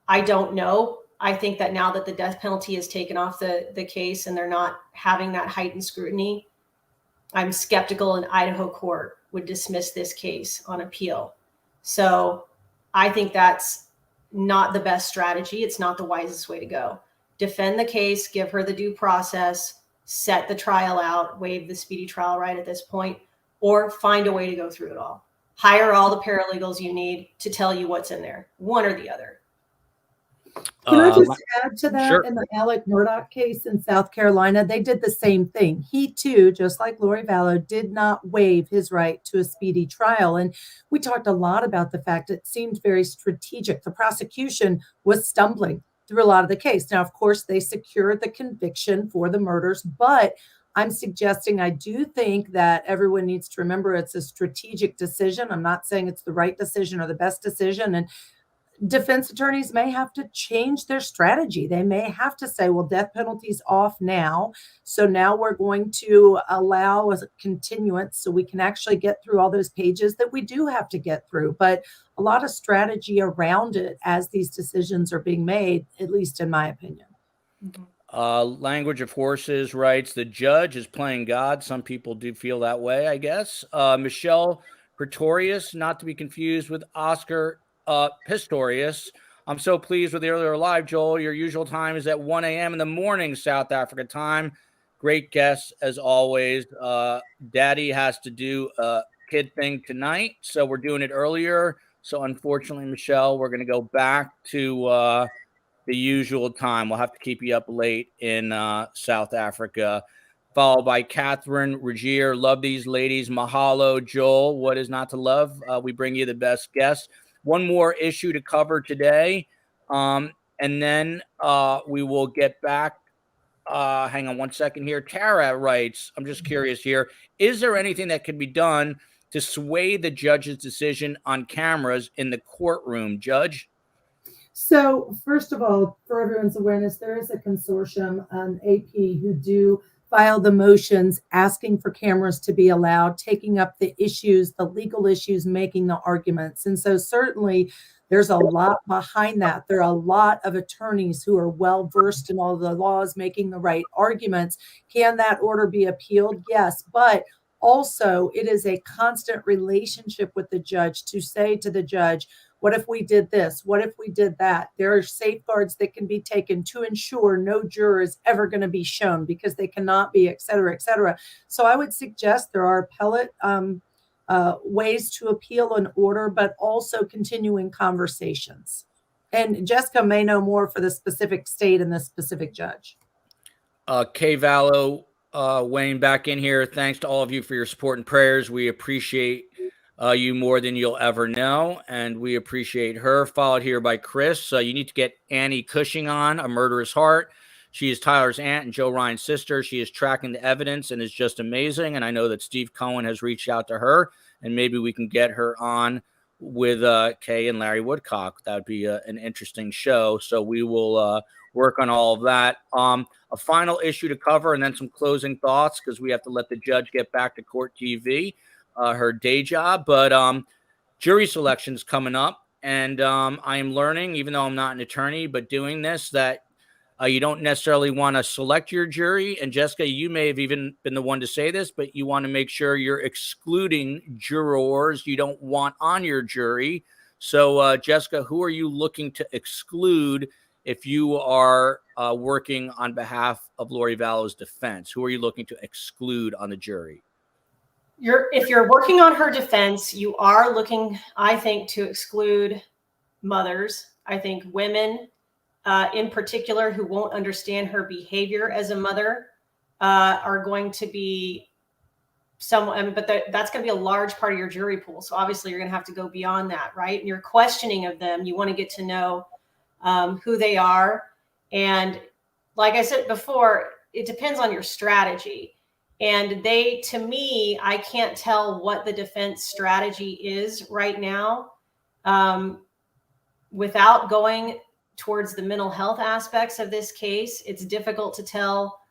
I don't know. I think that now that the death penalty is taken off the case and they're not having that heightened scrutiny, I'm skeptical an Idaho court would dismiss this case on appeal. So I think that's not the best strategy. It's not the wisest way to go. Defend the case, give her the due process, set the trial out, waive the speedy trial right at this point, or find a way to go through it all. Hire all the paralegals you need to tell you what's in there, one or the other. Can I just add to that? Sure. In the Alec Murdaugh case in South Carolina, they did the same thing. He too, just like Lori Vallow, did not waive his right to a speedy trial. And we talked a lot about the fact it seemed very strategic. The prosecution was stumbling through a lot of the case. Now, of course, they secured the conviction for the murders, but I'm suggesting I do think that everyone needs to remember it's a strategic decision. I'm not saying it's the right decision or the best decision. And defense attorneys may have to change their strategy. They may have to say, well, death penalty's off now. So now we're going to allow a continuance so we can actually get through all those pages that we do have to get through. But a lot of strategy around it as these decisions are being made, at least in my opinion. Language of Horses writes, the judge is playing God. Some people do feel that way, I guess. Michelle Pretorius, not to be confused with Oscar Pistorius. I'm so pleased with the earlier live, Joel. Your usual time is at 1 a.m. in the morning, South Africa time. Great guests as always. Daddy has to do a kid thing tonight, so we're doing it earlier. So unfortunately, Michelle, we're going to go back to the usual time. We'll have to keep you up late in South Africa. Followed by Catherine Regier. Love these ladies. Mahalo, Joel. What is not to love? We bring you the best guests. One more issue to cover today, and then we will get back. Hang on one second here. Tara writes, I'm just curious here. Is there anything that can be done to sway the judge's decision on cameras in the courtroom, Judge? So first of all, for everyone's awareness, there is a consortium, AP, who do file the motions asking for cameras to be allowed, taking up the issues, the legal issues, making the arguments. And so certainly there's a lot behind that. There are a lot of attorneys who are well versed in all the laws, making the right arguments. Can that order be appealed? Yes, but also it is a constant relationship with the judge to say to the judge, what if we did this? What if we did that? There are safeguards that can be taken to ensure no juror is ever going to be shown because they cannot be, et cetera, et cetera. So I would suggest there are appellate ways to appeal an order, but also continuing conversations. And Jessica may know more for the specific state and the specific judge. Kay Vallow, weighing back in here. Thanks to all of you for your support and prayers. We appreciate you more than you'll ever know, and we appreciate her. Followed here by Chris. You need to get Annie Cushing on, A Murderous Heart. She is Tyler's aunt and Joe Ryan's sister. She is tracking the evidence and is just amazing. And I know that Steve Cohen has reached out to her, and maybe we can get her on with Kay and Larry Woodcock. That would be an interesting show. So we will work on all of that. A final issue to cover and then some closing thoughts because we have to let the judge get back to court TV. Her day job, but jury selection's coming up, and I am learning, even though I'm not an attorney, but doing this, that you don't necessarily want to select your jury. And Jessica, you may have even been the one to say this, but you want to make sure you're excluding jurors you don't want on your jury. So Jessica, who are you looking to exclude if you are working on behalf of Lori Vallow's defense? Who are you looking to exclude on the jury? If you're working on her defense, you are looking, I think, to exclude mothers. I think women in particular who won't understand her behavior as a mother are going to be someone, but that's going to be a large part of your jury pool. So obviously you're going to have to go beyond that, right? And your questioning of them, you want to get to know who they are. And like I said before, it depends on your strategy. And to me, I can't tell what the defense strategy is right now without going towards the mental health aspects of this case, it's difficult to tell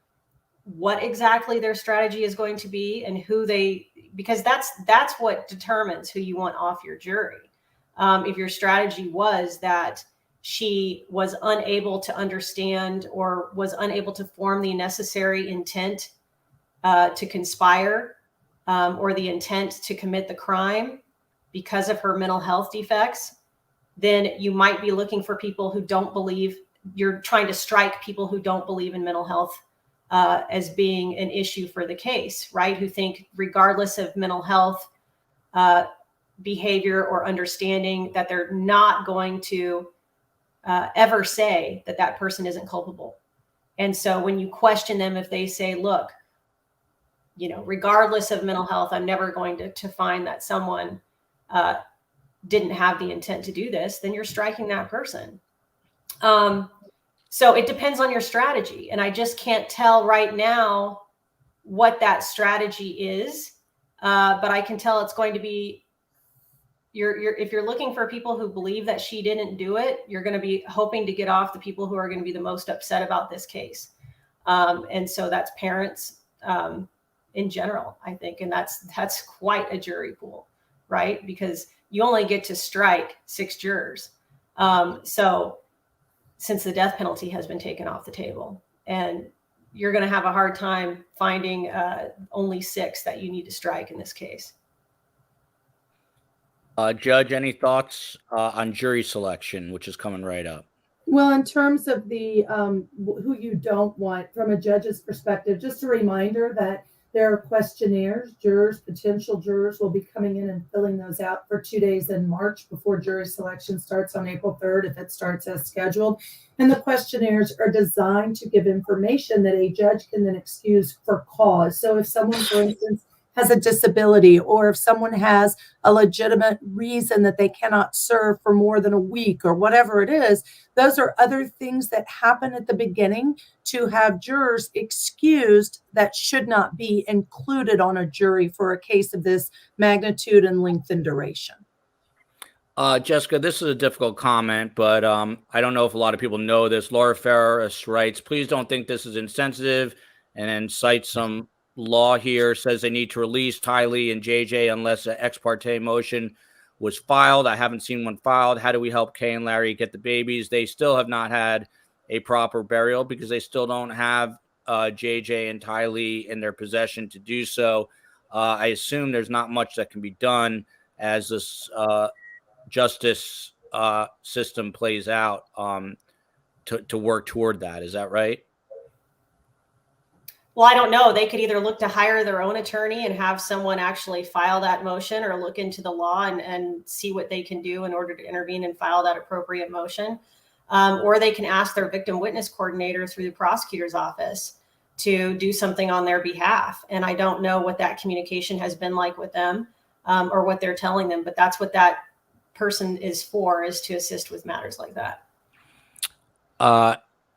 what exactly their strategy is going to be and because that's what determines who you want off your jury. If your strategy was that she was unable to understand or was unable to form the necessary intent to conspire or the intent to commit the crime because of her mental health defects, then you might be looking for people who don't believe, you're trying to strike people who don't believe in mental health as being an issue for the case, right? Who think regardless of mental health behavior or understanding that they're not going to ever say that that person isn't culpable. And so when you question them, if they say, look, regardless of mental health, I'm never going to find that someone didn't have the intent to do this, then you're striking that person. So it depends on your strategy. And I just can't tell right now what that strategy is. But I can tell it's going to be, if you're looking for people who believe that she didn't do it, you're going to be hoping to get off the people who are going to be the most upset about this case. And so that's parents in general, I think. And that's quite a jury pool, right? Because you only get to strike 6 jurors. So since the death penalty has been taken off the table, and you're going to have a hard time finding only 6 that you need to strike in this case. Judge, any thoughts on jury selection, which is coming right up? Well, in terms of the who you don't want from a judge's perspective, just a reminder that there are questionnaires. Potential jurors will be coming in and filling those out for 2 days in March before jury selection starts on April 3rd, if it starts as scheduled. And the questionnaires are designed to give information that a judge can then excuse for cause. So if someone, for instance, has a disability, or if someone has a legitimate reason that they cannot serve for more than a week or whatever it is, those are other things that happen at the beginning to have jurors excused that should not be included on a jury for a case of this magnitude and length and duration. Jessica, this is a difficult comment, but I don't know if a lot of people know this. Laura Ferris writes, please don't think this is insensitive, and then cites some law here, says they need to release Tylee and JJ unless an ex parte motion was filed. I haven't seen one filed. How do we help Kay and Larry get the babies? They still have not had a proper burial because they still don't have JJ and Tylee in their possession to do so. I assume there's not much that can be done as this justice system plays out to work toward that. Is that right? Well, I don't know. They could either look to hire their own attorney and have someone actually file that motion, or look into the law and see what they can do in order to intervene and file that appropriate motion. Or they can ask their victim witness coordinator through the prosecutor's office to do something on their behalf. And I don't know what that communication has been like with them or what they're telling them, but that's what that person is for, is to assist with matters like that.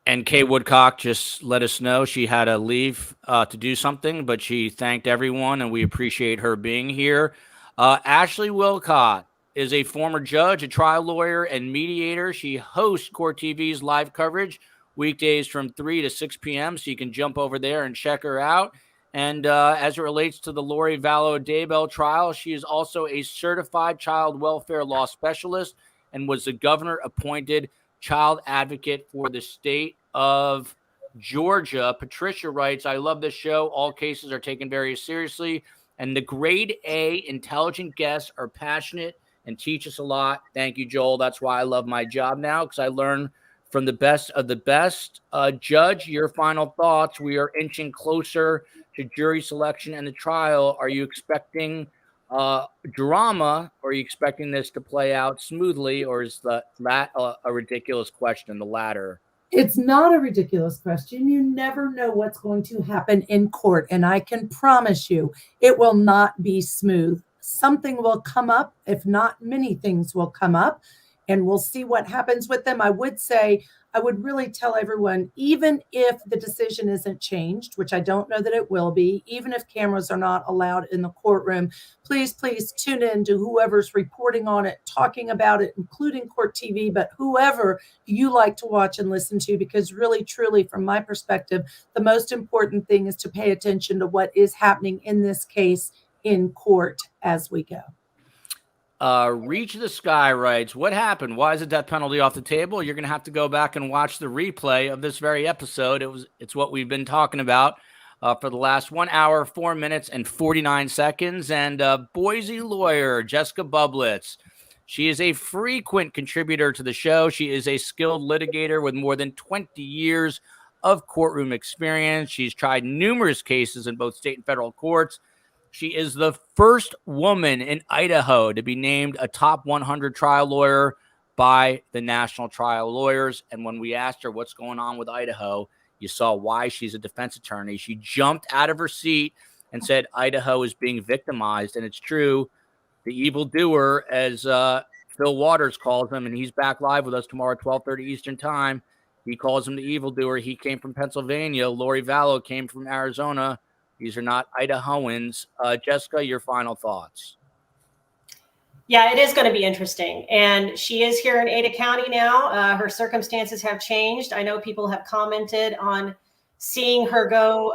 And Kay Woodcock just let us know she had to leave to do something, but she thanked everyone, and we appreciate her being here. Ashley Willcott is a former judge, a trial lawyer, and mediator. She hosts Court TV's live coverage weekdays from 3 to 6 p.m., so you can jump over there and check her out. And as it relates to the Lori Vallow Daybell trial, she is also a certified child welfare law specialist and was the governor-appointed child advocate for the state of Georgia. Patricia writes, I love this show. All cases are taken very seriously, and the grade A intelligent guests are passionate and teach us a lot. Thank you, Joel. That's why I love my job now, because I learn from the best of the best. Judge, your final thoughts. We are inching closer to jury selection and the trial. Are you expecting drama, or are you expecting this to play out smoothly, or is that a ridiculous question, the latter? It's not a ridiculous question. You never know what's going to happen in court, and I can promise you it will not be smooth. Something will come up. If not, many things will come up, and we'll see what happens with them. I would say I would really tell everyone, even if the decision isn't changed, which I don't know that it will be, even if cameras are not allowed in the courtroom, please tune in to whoever's reporting on it, talking about it, including Court TV, but whoever you like to watch and listen to, because really, truly, from my perspective, the most important thing is to pay attention to what is happening in this case in court as we go. Reach the Sky writes, what happened? Why is the death penalty off the table? You're going to have to go back and watch the replay of this very episode. It's what we've been talking about for the last 1 hour, 4 minutes, and 49 seconds. And Boise lawyer Jessica Bublitz, she is a frequent contributor to the show. She is a skilled litigator with more than 20 years of courtroom experience. She's tried numerous cases in both state and federal courts. She is the first woman in Idaho to be named a top 100 trial lawyer by the National Trial Lawyers. And when we asked her what's going on with Idaho, you saw why she's a defense attorney. She jumped out of her seat and said Idaho is being victimized. And it's true. The evildoer, as Phil Waters calls him, and he's back live with us tomorrow at 12:30 Eastern time. He calls him the evildoer. He came from Pennsylvania. Lori Vallow came from Arizona. These are not Idahoans. Jessica, your final thoughts. Yeah, it is going to be interesting. And she is here in Ada County now. Her circumstances have changed. I know people have commented on seeing her go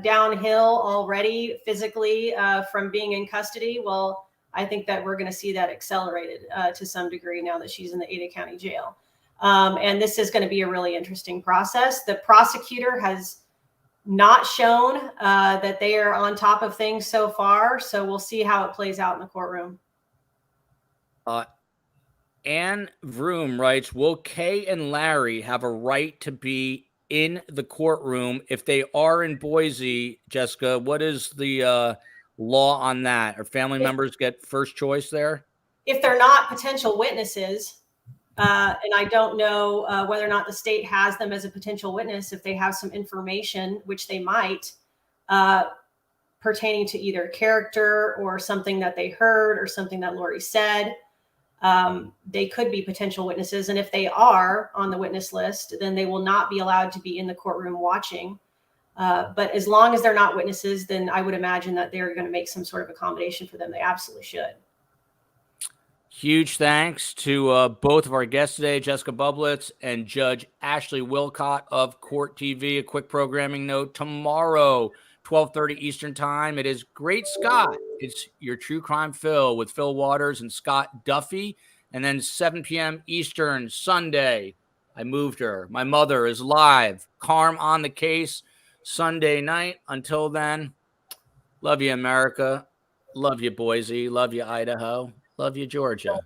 downhill already physically from being in custody. Well, I think that we're going to see that accelerated to some degree now that she's in the Ada County jail. And this is going to be a really interesting process. The prosecutor has not shown that they are on top of things so far. So we'll see how it plays out in the courtroom. Ann Vroom writes, will Kay and Larry have a right to be in the courtroom if they are in Boise? Jessica, what is the law on that? Are family members get first choice there? If they're not potential witnesses, and I don't know whether or not the state has them as a potential witness, if they have some information, which they might, pertaining to either character or something that they heard or something that Lori said, they could be potential witnesses. And if they are on the witness list, then they will not be allowed to be in the courtroom watching. But as long as they're not witnesses, then I would imagine that they're going to make some sort of accommodation for them. They absolutely should. Huge thanks to both of our guests today, Jessica Bublitz and Judge Ashley Willcott of Court TV. A quick programming note: tomorrow, 12:30 Eastern time, it is Great Scott. It's your True Crime Phil with Phil Waters and Scott Duffy. And then 7 p.m. Eastern Sunday, I moved her. My mother is live. Carm on the case Sunday night. Until then, love you, America. Love you, Boise. Love you, Idaho. Love you, Georgia.